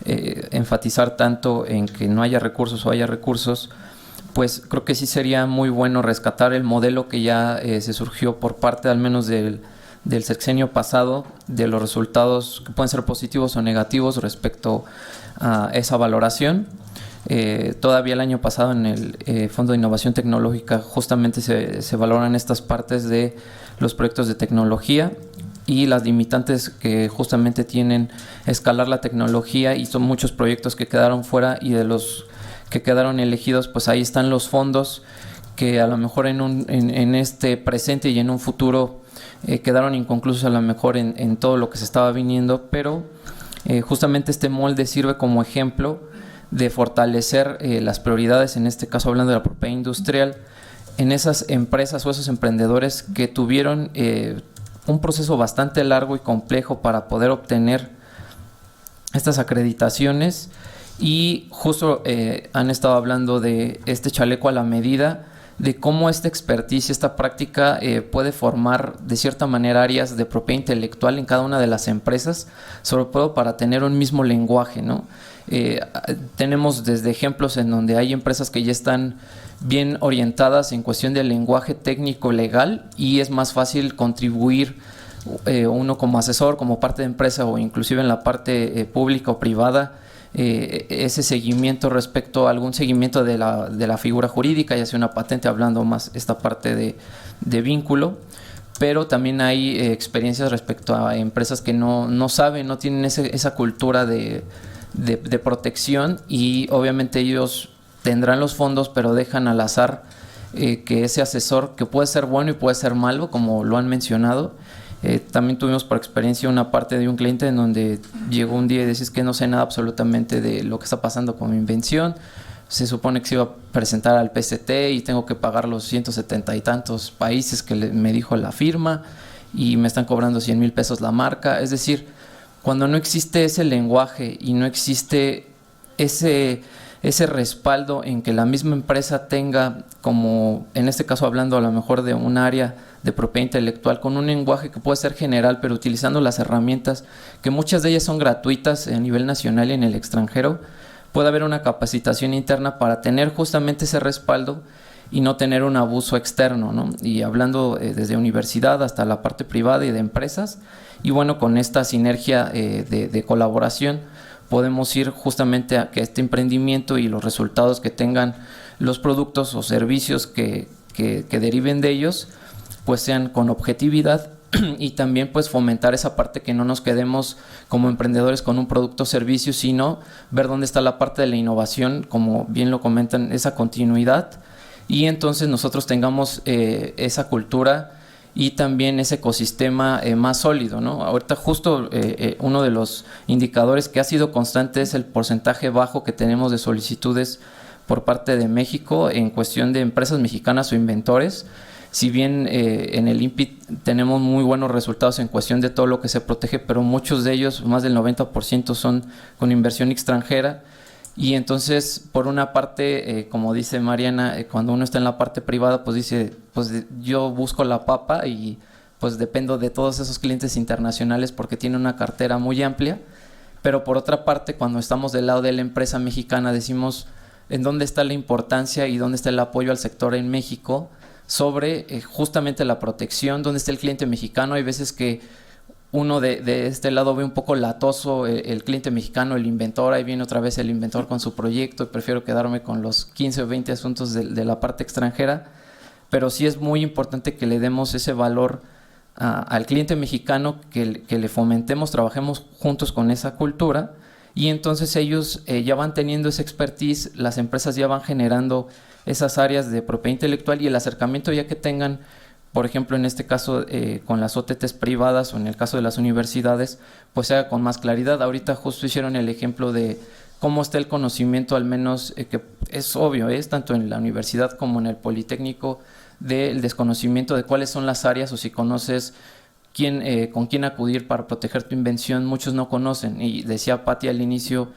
enfatizar tanto en que no haya recursos o haya recursos, pues creo que sí sería muy bueno rescatar el modelo que ya se surgió por parte al menos del sexenio pasado, de los resultados que pueden ser positivos o negativos respecto a esa valoración. Todavía el año pasado en el Fondo de Innovación Tecnológica justamente se valoran estas partes de los proyectos de tecnología y las limitantes que justamente tienen escalar la tecnología, y son muchos proyectos que quedaron fuera, y de los que quedaron elegidos, pues ahí están los fondos que a lo mejor en este presente y en un futuro quedaron inconclusos a lo mejor en todo lo que se estaba viniendo, pero justamente este molde sirve como ejemplo de fortalecer las prioridades, en este caso hablando de la propiedad industrial, en esas empresas o esos emprendedores que tuvieron un proceso bastante largo y complejo para poder obtener estas acreditaciones, y justo han estado hablando de este chaleco a la medida, de cómo esta expertise, esta práctica puede formar de cierta manera áreas de propiedad intelectual en cada una de las empresas, sobre todo para tener un mismo lenguaje, ¿no? Tenemos desde ejemplos en donde hay empresas que ya están bien orientadas en cuestión del lenguaje técnico legal, y es más fácil contribuir uno como asesor, como parte de empresa, o inclusive en la parte pública o privada, ese seguimiento respecto a algún seguimiento de la figura jurídica, ya sea una patente, hablando más esta parte de vínculo. Pero también hay experiencias respecto a empresas que no saben, no tienen esa cultura de protección, y obviamente ellos tendrán los fondos, pero dejan al azar que ese asesor, que puede ser bueno y puede ser malo, como lo han mencionado. También tuvimos por experiencia una parte de un cliente en donde llegó un día y decís que no sé nada absolutamente de lo que está pasando con mi invención. Se supone que se iba a presentar al PCT y tengo que pagar los 170 y tantos países que me dijo la firma, y me están cobrando 100,000 pesos la marca. Es decir, cuando no existe ese lenguaje y no existe ese respaldo en que la misma empresa tenga, como en este caso hablando a lo mejor de un área de propiedad intelectual, con un lenguaje que puede ser general, pero utilizando las herramientas, que muchas de ellas son gratuitas a nivel nacional y en el extranjero, puede haber una capacitación interna para tener justamente ese respaldo y no tener un abuso externo, ¿no? Y hablando desde universidad hasta la parte privada y de empresas, y bueno, con esta sinergia de colaboración podemos ir justamente a que este emprendimiento y los resultados que tengan los productos o servicios que deriven de ellos, pues sean con objetividad, y también pues fomentar esa parte, que no nos quedemos como emprendedores con un producto o servicio, sino ver dónde está la parte de la innovación, como bien lo comentan, esa continuidad, y entonces nosotros tengamos esa cultura y también ese ecosistema más sólido, ¿no? Ahorita justo uno de los indicadores que ha sido constante es el porcentaje bajo que tenemos de solicitudes por parte de México en cuestión de empresas mexicanas o inventores. Si bien en el INPI tenemos muy buenos resultados en cuestión de todo lo que se protege, pero muchos de ellos, más del 90%, son con inversión extranjera. Y entonces, por una parte, como dice Mariana, cuando uno está en la parte privada, pues dice, pues yo busco la papa y pues dependo de todos esos clientes internacionales porque tiene una cartera muy amplia. Pero por otra parte, cuando estamos del lado de la empresa mexicana, decimos en dónde está la importancia y dónde está el apoyo al sector en México sobre justamente la protección, dónde está el cliente mexicano. Hay veces que uno de este lado ve un poco latoso el cliente mexicano, el inventor, ahí viene otra vez el inventor con su proyecto y prefiero quedarme con los 15 o 20 asuntos de la parte extranjera, pero sí es muy importante que le demos ese valor al cliente mexicano, que le fomentemos, trabajemos juntos con esa cultura, y entonces ellos ya van teniendo esa expertise, las empresas ya van generando esas áreas de propiedad intelectual, y el acercamiento ya que tengan, por ejemplo, en este caso con las OTTs privadas o en el caso de las universidades, pues se haga con más claridad. Ahorita justo hicieron el ejemplo de cómo está el conocimiento, al menos que es obvio, es tanto en la universidad como en el Politécnico, del desconocimiento de cuáles son las áreas, o si conoces con quién acudir para proteger tu invención. Muchos no conocen, y decía Patti al inicio,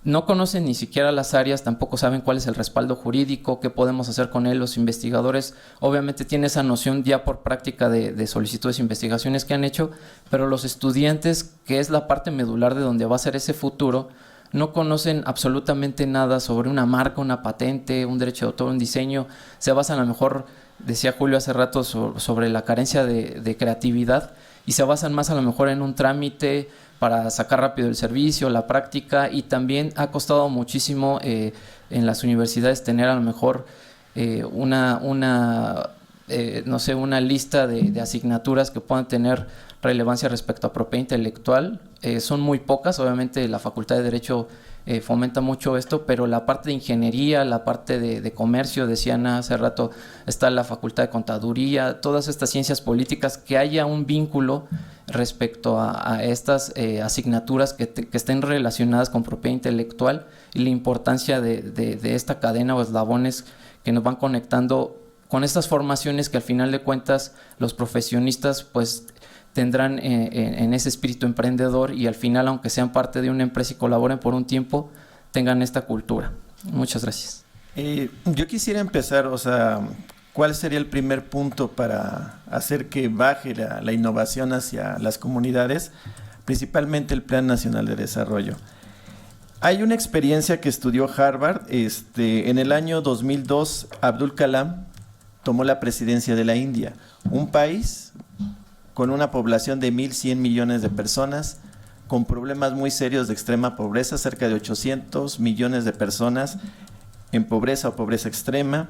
no conocen ni siquiera las áreas, tampoco saben cuál es el respaldo jurídico, qué podemos hacer con él. Los investigadores obviamente tienen esa noción ya por práctica de solicitudes e investigaciones que han hecho, pero los estudiantes, que es la parte medular de donde va a ser ese futuro, no conocen absolutamente nada sobre una marca, una patente, un derecho de autor, un diseño. Se basan, a lo mejor, decía Julio hace rato, sobre la carencia de creatividad, y se basan más a lo mejor en un trámite para sacar rápido el servicio, la práctica, y también ha costado muchísimo en las universidades tener a lo mejor no sé, una lista de asignaturas que puedan tener relevancia respecto a propiedad intelectual. Son muy pocas, obviamente la Facultad de Derecho fomenta mucho esto, pero la parte de ingeniería, la parte de comercio, decían hace rato, está la Facultad de Contaduría, todas estas ciencias políticas, que haya un vínculo respecto a estas asignaturas que estén relacionadas con propiedad intelectual, y la importancia de esta cadena o eslabones que nos van conectando con estas formaciones que al final de cuentas los profesionistas pues tendrán en ese espíritu emprendedor, y al final, aunque sean parte de una empresa y colaboren por un tiempo, tengan esta cultura. Muchas gracias. Yo quisiera empezar, o sea, ¿cuál sería el primer punto para hacer que baje la innovación hacia las comunidades? Principalmente el Plan Nacional de Desarrollo. Hay una experiencia que estudió Harvard. En el año 2002, Abdul Kalam tomó la presidencia de la India, un país con una población de 1.100 millones de personas, con problemas muy serios de extrema pobreza, cerca de 800 millones de personas en pobreza o pobreza extrema,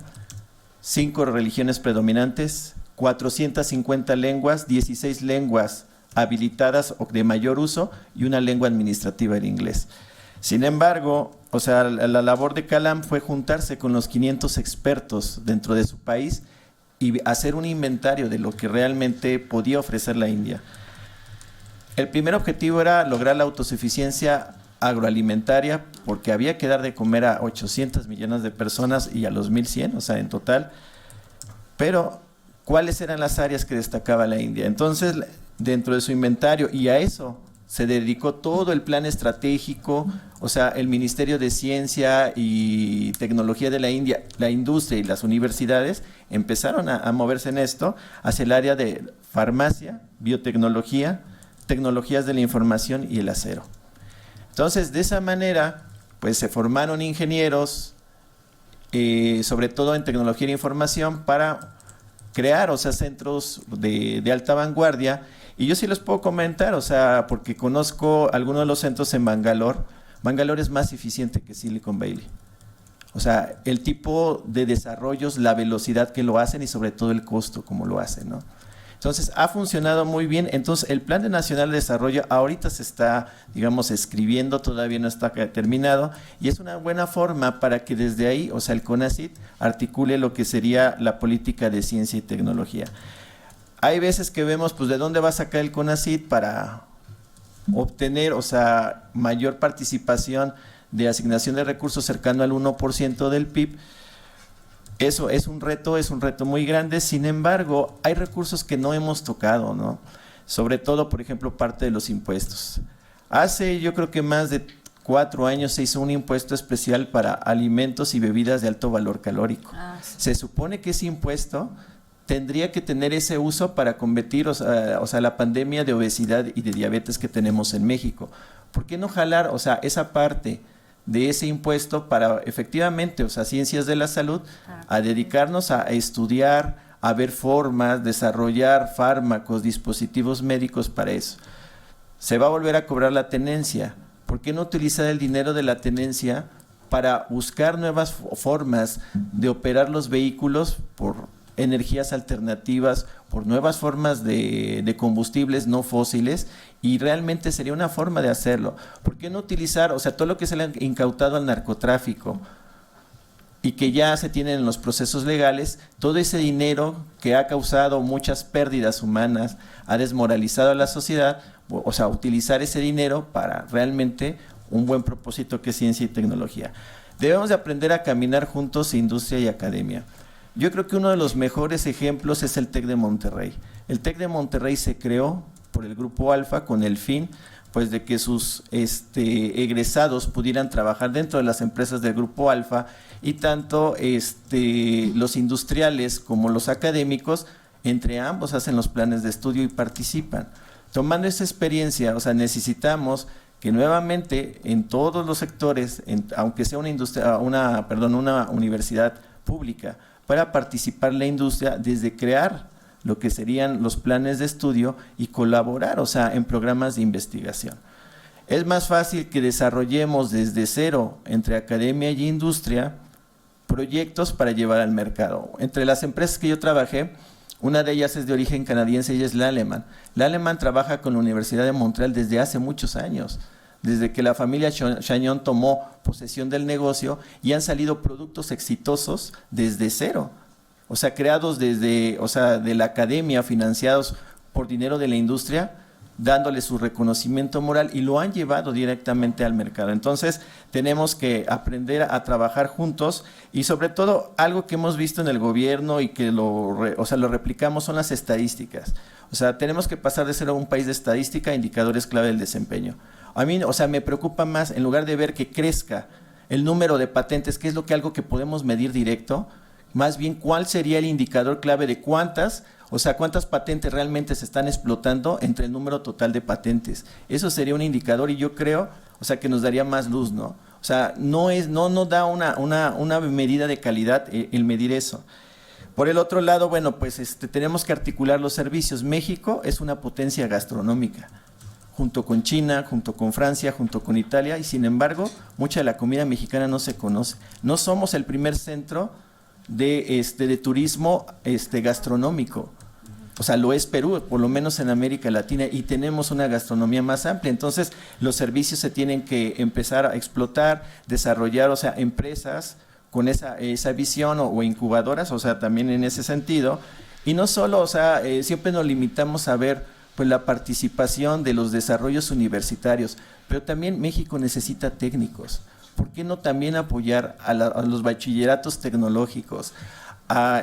5 religiones predominantes, 450 lenguas, 16 lenguas habilitadas o de mayor uso y una lengua administrativa, el inglés. Sin embargo, o sea, la labor de Kalam fue juntarse con los 500 expertos dentro de su país y hacer un inventario de lo que realmente podía ofrecer la India. El primer objetivo era lograr la autosuficiencia agroalimentaria, porque había que dar de comer a 800 millones de personas y a los 1.100, o sea, en total. Pero, ¿cuáles eran las áreas que destacaba la India? Entonces, dentro de su inventario, y a eso se dedicó todo el plan estratégico, o sea, el Ministerio de Ciencia y Tecnología de la India, la industria y las universidades empezaron a moverse en esto hacia el área de farmacia, biotecnología, tecnologías de la información y el acero. Entonces, de esa manera, pues se formaron ingenieros, sobre todo en tecnología de información, para crear, o sea, centros de alta vanguardia. Y yo sí les puedo comentar, o sea, porque conozco algunos de los centros en Bangalore. Bangalore es más eficiente que Silicon Valley. O sea, el tipo de desarrollos, la velocidad que lo hacen y sobre todo el costo como lo hacen, ¿no? Entonces, ha funcionado muy bien. Entonces, el Plan Nacional de Desarrollo ahorita se está, digamos, escribiendo, todavía no está terminado, y es una buena forma para que desde ahí, o sea, el CONACYT articule lo que sería la política de ciencia y tecnología. Hay veces que vemos, pues, de dónde va a sacar el CONACYT para obtener, o sea, mayor participación de asignación de recursos cercano al 1% del PIB. Eso es un reto muy grande. Sin embargo, hay recursos que no hemos tocado, ¿no? Sobre todo, por ejemplo, parte de los impuestos. Hace, yo creo que más de 4 años se hizo un impuesto especial para alimentos y bebidas de alto valor calórico. Sí. Se supone que ese impuesto tendría que tener ese uso para combatir, o sea, la pandemia de obesidad y de diabetes que tenemos en México. ¿Por qué no jalar, o sea, esa parte de ese impuesto para efectivamente, o sea, ciencias de la salud, a dedicarnos a estudiar, a ver formas, desarrollar fármacos, dispositivos médicos para eso? Se va a volver a cobrar la tenencia. ¿Por qué no utilizar el dinero de la tenencia para buscar nuevas formas de operar los vehículos por energías alternativas, por nuevas formas de combustibles no fósiles? Y realmente sería una forma de hacerlo. ¿Por qué no utilizar, o sea, todo lo que se le ha incautado al narcotráfico y que ya se tiene en los procesos legales, todo ese dinero que ha causado muchas pérdidas humanas, ha desmoralizado a la sociedad, o sea, utilizar ese dinero para realmente un buen propósito que es ciencia y tecnología? Debemos de aprender a caminar juntos, industria y academia. Yo creo que uno de los mejores ejemplos es el TEC de Monterrey. El TEC de Monterrey se creó por el Grupo Alfa con el fin, pues, de que sus egresados pudieran trabajar dentro de las empresas del Grupo Alfa, y tanto los industriales como los académicos, entre ambos hacen los planes de estudio y participan. Tomando esa experiencia, o sea, necesitamos que nuevamente en todos los sectores, aunque sea una universidad pública, para participar la industria desde crear lo que serían los planes de estudio y colaborar, o sea, en programas de investigación. Es más fácil que desarrollemos desde cero, entre academia y industria, proyectos para llevar al mercado. Entre las empresas que yo trabajé, una de ellas es de origen canadiense y es Lallemand. Lallemand trabaja con la Universidad de Montreal desde hace muchos años, desde que la familia Chagnon tomó posesión del negocio, y han salido productos exitosos desde cero. O sea, creados desde, o sea, de la academia, financiados por dinero de la industria, dándole su reconocimiento moral, y lo han llevado directamente al mercado. Entonces, tenemos que aprender a trabajar juntos, y sobre todo, algo que hemos visto en el gobierno y que lo replicamos son las estadísticas. O sea, tenemos que pasar de ser un país de estadística a indicadores clave del desempeño. A mí, o sea, me preocupa más, en lugar de ver que crezca el número de patentes, que es algo que podemos medir directo, más bien cuál sería el indicador clave de cuántas patentes realmente se están explotando entre el número total de patentes. Eso sería un indicador, y yo creo, o sea, que nos daría más luz, ¿no? O sea, no da una medida de calidad el medir eso. Por el otro lado, bueno, pues tenemos que articular los servicios. México es una potencia gastronómica, junto con China, junto con Francia, junto con Italia, y sin embargo, mucha de la comida mexicana no se conoce. No somos el primer centro de turismo gastronómico. O sea, lo es Perú, por lo menos en América Latina, y tenemos una gastronomía más amplia. Entonces, los servicios se tienen que empezar a explotar, desarrollar, o sea, empresas con esa visión o incubadoras, o sea, también en ese sentido. Y no solo, o sea, siempre nos limitamos a ver pues la participación de los desarrollos universitarios, pero también México necesita técnicos. ¿Por qué no también apoyar a los bachilleratos tecnológicos, a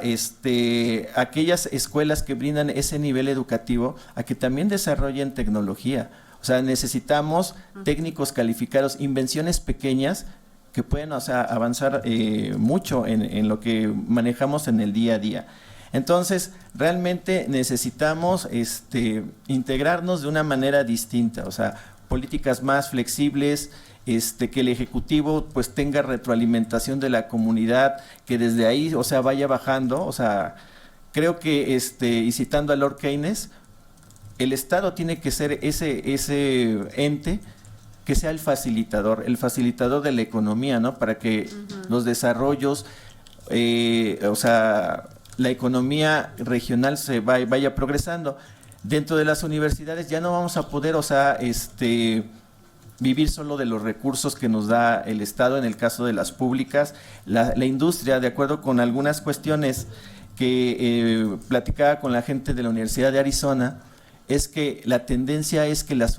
aquellas escuelas que brindan ese nivel educativo, a que también desarrollen tecnología? O sea, necesitamos técnicos calificados, invenciones pequeñas que pueden, o sea, avanzar mucho en lo que manejamos en el día a día. Entonces, realmente necesitamos integrarnos de una manera distinta, o sea, políticas más flexibles, que el Ejecutivo pues tenga retroalimentación de la comunidad, que desde ahí, o sea, vaya bajando. O sea, creo que, y citando a Lord Keynes, el Estado tiene que ser ese ente que sea el facilitador de la economía, ¿no? Para que los desarrollos, o sea, la economía regional se vaya progresando. Dentro de las universidades ya no vamos a poder, o sea, vivir solo de los recursos que nos da el Estado, en el caso de las públicas. La industria, de acuerdo con algunas cuestiones que platicaba con la gente de la Universidad de Arizona, es que la tendencia es que las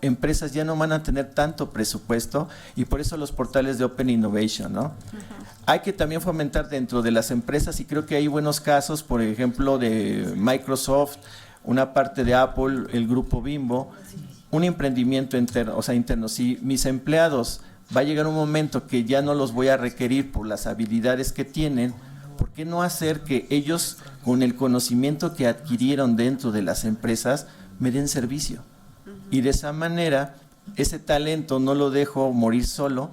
empresas ya no van a tener tanto presupuesto, y por eso los portales de Open Innovation, ¿no? Hay que también fomentar dentro de las empresas, y creo que hay buenos casos, por ejemplo, de Microsoft, una parte de Apple, el grupo Bimbo, un emprendimiento interno. Si mis empleados va a llegar un momento que ya no los voy a requerir por las habilidades que tienen, ¿por qué no hacer que ellos, con el conocimiento que adquirieron dentro de las empresas, me den servicio? Y de esa manera, ese talento no lo dejo morir solo,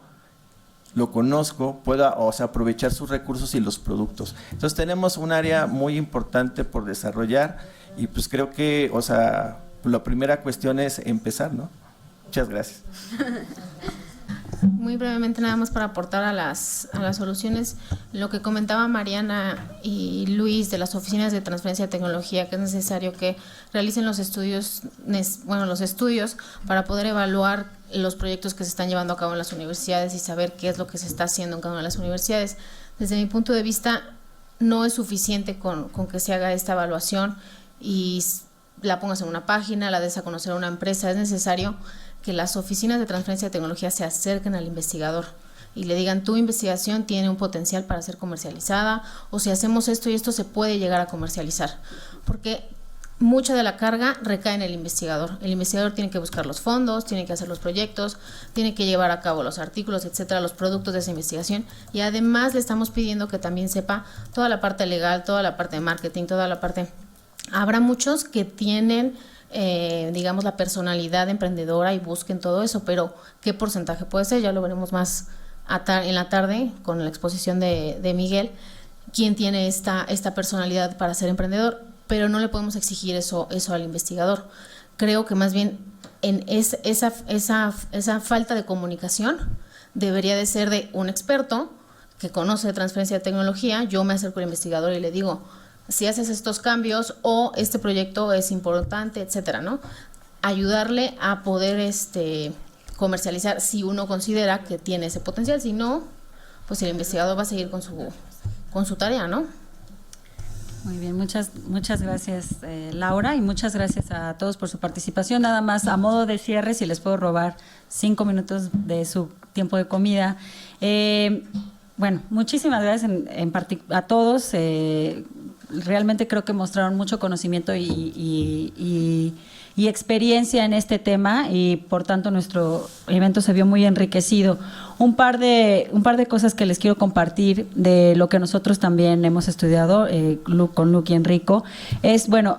lo conozco, puedo, aprovechar sus recursos y los productos. Entonces tenemos un área muy importante por desarrollar, y pues creo que, la primera cuestión es empezar, ¿no? Muchas gracias. Muy brevemente, nada más para aportar a las soluciones, lo que comentaba Mariana y Luis de las oficinas de transferencia de tecnología, que es necesario que realicen los estudios para poder evaluar los proyectos que se están llevando a cabo en las universidades y saber qué es lo que se está haciendo en cada una de las universidades. Desde mi punto de vista, no es suficiente con que se haga esta evaluación y la pongas en una página, la des a conocer a una empresa. Es necesario que las oficinas de transferencia de tecnología se acerquen al investigador y le digan: tu investigación tiene un potencial para ser comercializada, o si hacemos esto y esto se puede llegar a comercializar, porque mucha de la carga recae en el investigador. El investigador tiene que buscar los fondos, tiene que hacer los proyectos, tiene que llevar a cabo los artículos, etcétera, los productos de esa investigación, y además le estamos pidiendo que también sepa toda la parte legal, toda la parte de marketing, toda la parte. Habrá muchos que tienen digamos, la personalidad emprendedora y busquen todo eso, pero ¿qué porcentaje puede ser? Ya lo veremos más en la tarde con la exposición de Miguel, quién tiene esta personalidad para ser emprendedor. pero no le podemos exigir eso al investigador. Creo que más bien en esa falta de comunicación debería de ser de un experto que conoce de transferencia de tecnología. Yo me acerco al investigador y le digo, si haces estos cambios o este proyecto es importante, etcétera, ¿no? Ayudarle a poder comercializar si uno considera que tiene ese potencial. Si no, pues el investigador va a seguir con su tarea, ¿no? Muy bien, muchas gracias, Laura, y muchas gracias a todos por su participación. Nada más a modo de cierre, si les puedo robar 5 minutos de su tiempo de comida. Bueno, muchísimas gracias a todos. Realmente creo que mostraron mucho conocimiento y experiencia en este tema, y por tanto nuestro evento se vio muy enriquecido. Un par de cosas que les quiero compartir de lo que nosotros también hemos estudiado con Luke y Enrico es, bueno,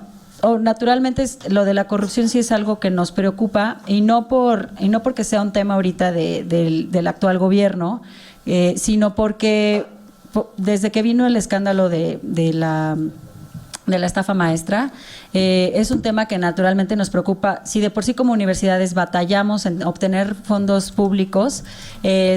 naturalmente lo de la corrupción sí es algo que nos preocupa, y no porque sea un tema ahorita del actual gobierno, sino porque desde que vino el escándalo de la estafa maestra, es un tema que naturalmente nos preocupa. Si de por sí como universidades batallamos en obtener fondos públicos,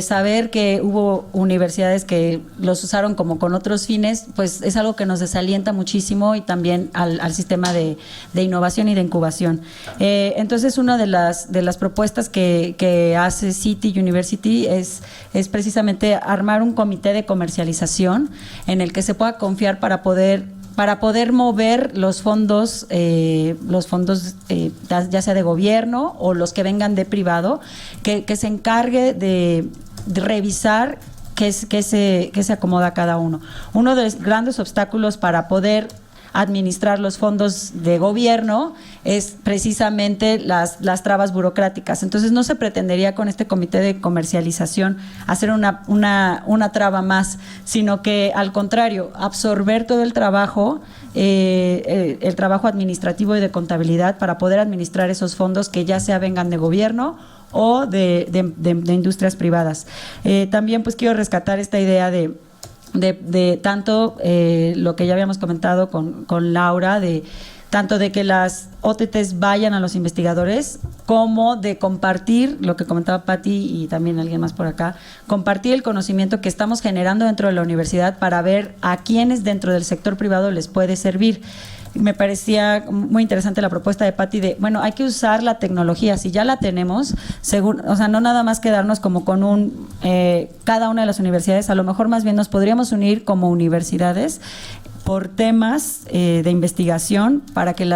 saber que hubo universidades que los usaron como con otros fines, pues es algo que nos desalienta muchísimo, y también al sistema de innovación y de incubación. Entonces, una de las propuestas que hace City University es precisamente armar un comité de comercialización en el que se pueda confiar para poder mover los fondos ya sea de gobierno o los que vengan de privado, que se encargue de revisar qué se acomoda a cada uno. Uno de los grandes obstáculos para poder administrar los fondos de gobierno es precisamente las trabas burocráticas. Entonces no se pretendería con este comité de comercialización hacer una traba más, sino que al contrario, absorber todo el trabajo administrativo y de contabilidad para poder administrar esos fondos que ya sea vengan de gobierno o de industrias privadas. También pues quiero rescatar esta idea de tanto lo que ya habíamos comentado con Laura, tanto de que las OTTs vayan a los investigadores, como de compartir, lo que comentaba Patti y también alguien más por acá, compartir el conocimiento que estamos generando dentro de la universidad para ver a quienes dentro del sector privado les puede servir. Me parecía muy interesante la propuesta de Patti de, bueno, hay que usar la tecnología, si ya la tenemos, no nada más quedarnos como con cada una de las universidades, a lo mejor más bien nos podríamos unir como universidades por temas de investigación para que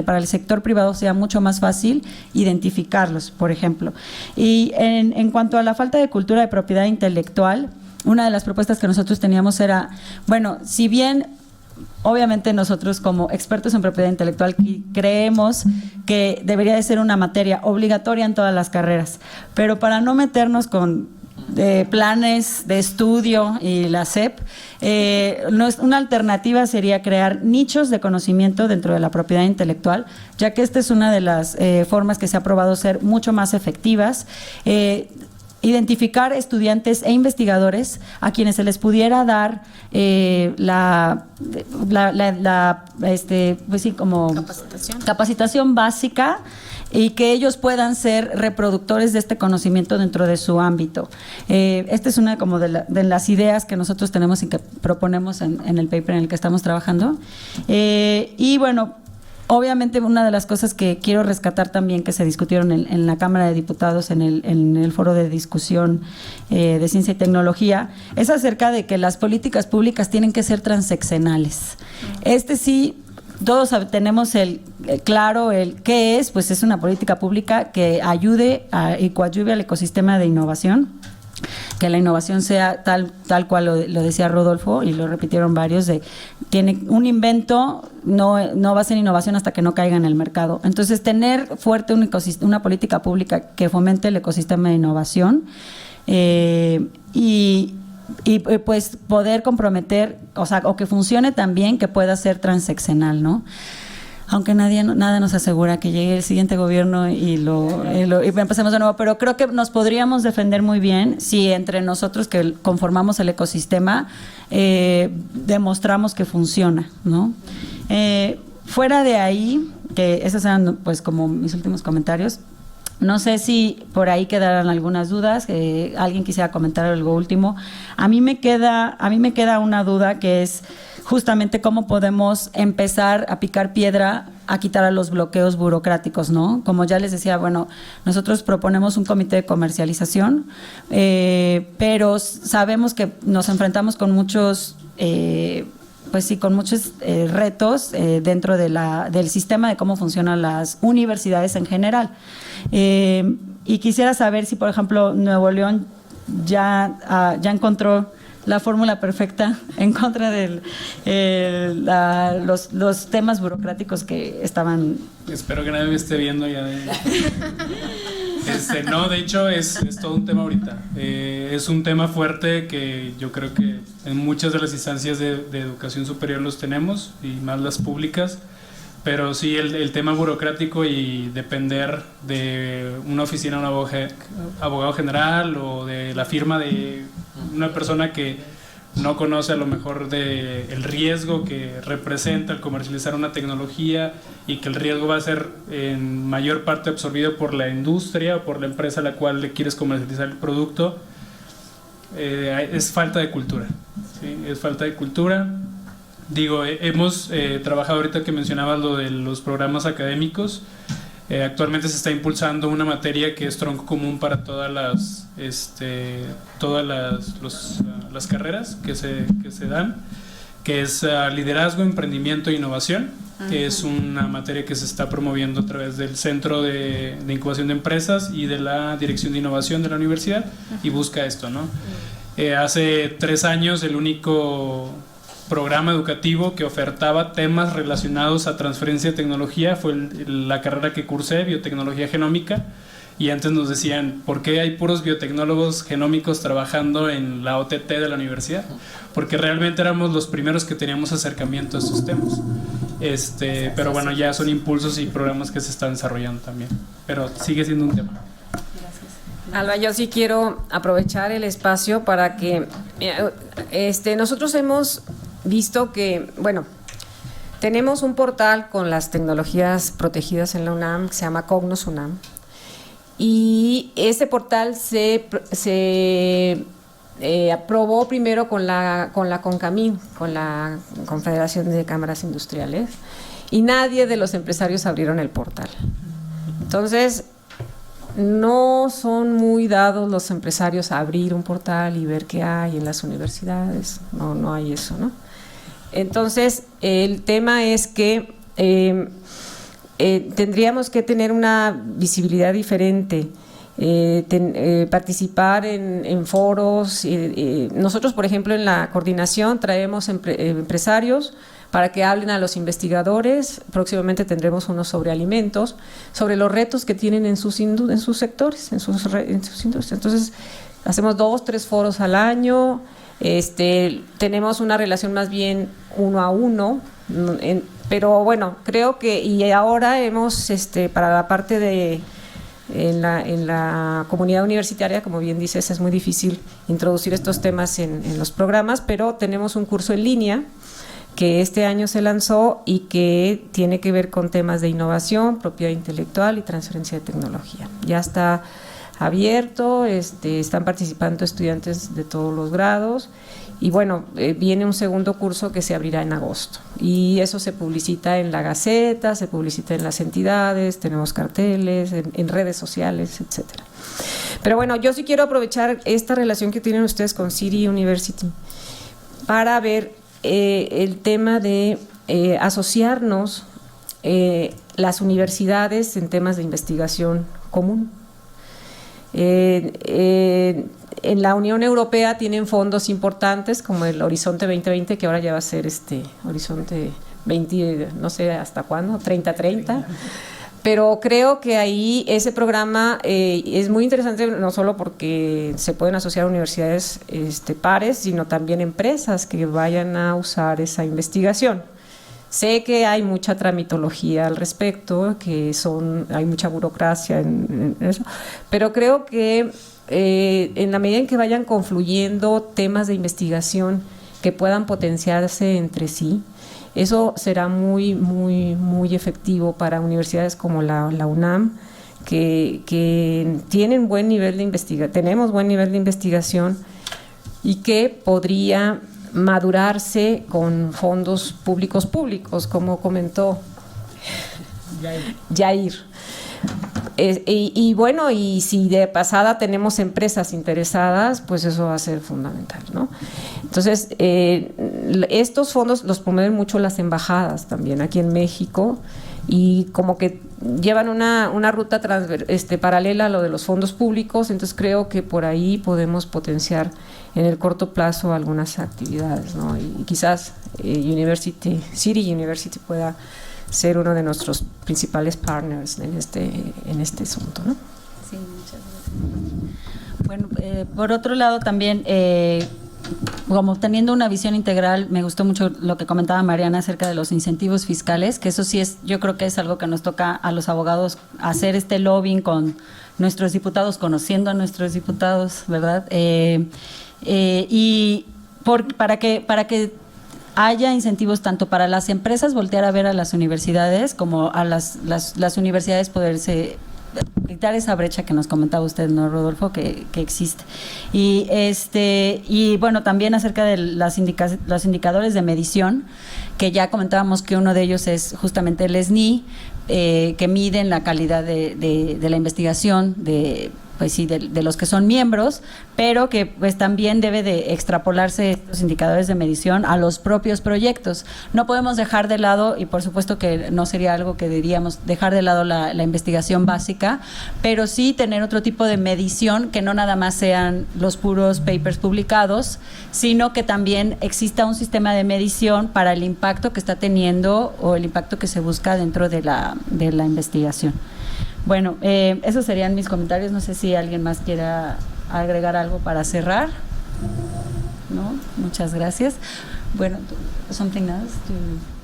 para el sector privado sea mucho más fácil identificarlos, por ejemplo. Y en cuanto a la falta de cultura de propiedad intelectual, una de las propuestas que nosotros teníamos era, bueno, si bien obviamente nosotros como expertos en propiedad intelectual creemos que debería de ser una materia obligatoria en todas las carreras, pero para no meternos con planes de estudio y la SEP, una alternativa sería crear nichos de conocimiento dentro de la propiedad intelectual, ya que esta es una de las formas que se ha probado ser mucho más efectivas. Identificar estudiantes e investigadores a quienes se les pudiera dar pues sí, como capacitación básica, y que ellos puedan ser reproductores de este conocimiento dentro de su ámbito. Esta es una como de las ideas que nosotros tenemos y que proponemos en el paper en el que estamos trabajando. Y bueno, obviamente una de las cosas que quiero rescatar también que se discutieron en la Cámara de Diputados en el foro de discusión de ciencia y tecnología es acerca de que las políticas públicas tienen que ser transeccionales. Sí, todos tenemos claro qué es, pues es una política pública que ayude y coadyuve al ecosistema de innovación, que la innovación sea tal cual lo decía Rodolfo y lo repitieron varios, tiene un invento, no va a ser innovación hasta que no caiga en el mercado. Entonces, tener fuerte una política pública que fomente el ecosistema de innovación y pues poder comprometer, o que funcione también, que pueda ser transeccional, ¿no? Aunque nada nos asegura que llegue el siguiente gobierno y empecemos de nuevo, pero creo que nos podríamos defender muy bien si entre nosotros que conformamos el ecosistema demostramos que funciona, ¿no? fuera de ahí, que esos eran pues como mis últimos comentarios, no sé si por ahí quedaran algunas dudas, alguien quisiera comentar algo último. A mí me queda una duda que es justamente cómo podemos empezar a picar piedra a quitar a los bloqueos burocráticos, ¿no? Como ya les decía, bueno, nosotros proponemos un comité de comercialización, pero sabemos que nos enfrentamos con muchos pues sí, con muchos retos dentro del sistema de cómo funcionan las universidades en general. Y quisiera saber si, por ejemplo, Nuevo León ya encontró la fórmula perfecta en contra de los temas burocráticos que estaban... Espero que nadie me esté viendo ya. No, de hecho es todo un tema ahorita. Es un tema fuerte que yo creo que en muchas de las instancias de educación superior los tenemos, y más las públicas, pero sí el tema burocrático y depender de una oficina de un abogado general o de la firma de una persona que no conoce a lo mejor el riesgo que representa el comercializar una tecnología, y que el riesgo va a ser en mayor parte absorbido por la industria o por la empresa a la cual le quieres comercializar el producto. Es falta de cultura, ¿sí? Es falta de cultura. Digo, hemos trabajado ahorita que mencionabas lo de los programas académicos. Actualmente se está impulsando una materia que es tronco común para todas las carreras que se dan, que es liderazgo, emprendimiento e innovación, que es una materia que se está promoviendo a través del Centro de Incubación de Empresas y de la Dirección de Innovación de la universidad, y busca esto, ¿no? Hace 3 años el único programa educativo que ofertaba temas relacionados a transferencia de tecnología fue la carrera que cursé, biotecnología genómica, y antes nos decían, ¿por qué hay puros biotecnólogos genómicos trabajando en la OTT de la universidad? Porque realmente éramos los primeros que teníamos acercamiento a estos temas. Pero bueno, ya son impulsos y programas que se están desarrollando también, pero sigue siendo un tema. Alba, yo sí quiero aprovechar el espacio para que nosotros hemos visto que, bueno, tenemos un portal con las tecnologías protegidas en la UNAM que se llama Cognos UNAM, y ese portal se aprobó primero con la CONCAMIN, con la Confederación de Cámaras Industriales, y nadie de los empresarios abrieron el portal. Entonces, no son muy dados los empresarios a abrir un portal y ver qué hay en las universidades. No hay eso, ¿no? Entonces, el tema es que tendríamos que tener una visibilidad diferente, participar en foros. Nosotros, por ejemplo, en la coordinación traemos empresarios para que hablen a los investigadores. Próximamente tendremos unos sobre alimentos, sobre los retos que tienen en sus sectores, en sus industrias. Entonces, hacemos 2, 3 foros al año. Tenemos una relación más bien 1 a 1, pero bueno, creo que, y ahora hemos, para la parte de en la comunidad universitaria, como bien dices, es muy difícil introducir estos temas en los programas, pero tenemos un curso en línea que este año se lanzó y que tiene que ver con temas de innovación, propiedad intelectual y transferencia de tecnología. Ya está abierto, están participando estudiantes de todos los grados, y bueno, viene un segundo curso que se abrirá en agosto, y eso se publicita en la Gaceta, se publicita en las entidades, tenemos carteles, en redes sociales, etcétera. Pero bueno, yo sí quiero aprovechar esta relación que tienen ustedes con City University para ver el tema de asociarnos las universidades en temas de investigación común. En la Unión Europea tienen fondos importantes como el Horizonte 2020, que ahora ya va a ser Horizonte 20, no sé hasta cuándo, 30-30. Pero creo que ahí ese programa es muy interesante, no solo porque se pueden asociar universidades pares, sino también empresas que vayan a usar esa investigación. Sé que hay mucha tramitología al respecto, hay mucha burocracia en eso, pero creo que en la medida en que vayan confluyendo temas de investigación que puedan potenciarse entre sí, Eso será muy, muy, muy efectivo para universidades como la UNAM, que tienen buen nivel de tenemos buen nivel de investigación y que podría madurarse con fondos públicos, como comentó Jair. Y bueno, y si de pasada tenemos empresas interesadas, pues eso va a ser fundamental, ¿no? Entonces, estos fondos los promueven mucho las embajadas también aquí en México, y como que llevan una ruta paralela a lo de los fondos públicos. Entonces creo que por ahí podemos potenciar en el corto plazo algunas actividades, ¿no? Y quizás City University pueda ser uno de nuestros principales partners en este asunto, ¿no? Sí, muchas gracias. Bueno, por otro lado también, como teniendo una visión integral, me gustó mucho lo que comentaba Mariana acerca de los incentivos fiscales, que eso sí yo creo que es algo que nos toca a los abogados hacer este lobbying con nuestros diputados, conociendo a nuestros diputados, ¿verdad? Para que haya incentivos tanto para las empresas voltear a ver a las universidades como a las universidades poderse quitar esa brecha que nos comentaba usted, ¿no, Rodolfo? Que existe. Y bueno, también acerca de los indicadores de medición, que ya comentábamos que uno de ellos es justamente el SNI, que miden la calidad de la investigación de los que son miembros, pero que pues también debe de extrapolarse estos indicadores de medición a los propios proyectos. No podemos dejar de lado, y por supuesto que no sería algo que diríamos dejar de lado la investigación básica, pero sí tener otro tipo de medición que no nada más sean los puros papers publicados, sino que también exista un sistema de medición para el impacto que está teniendo o el impacto que se busca dentro de la investigación. Bueno, esos serían mis comentarios. No sé si alguien más quiera agregar algo para cerrar. ¿No? Muchas gracias. Bueno, something else to...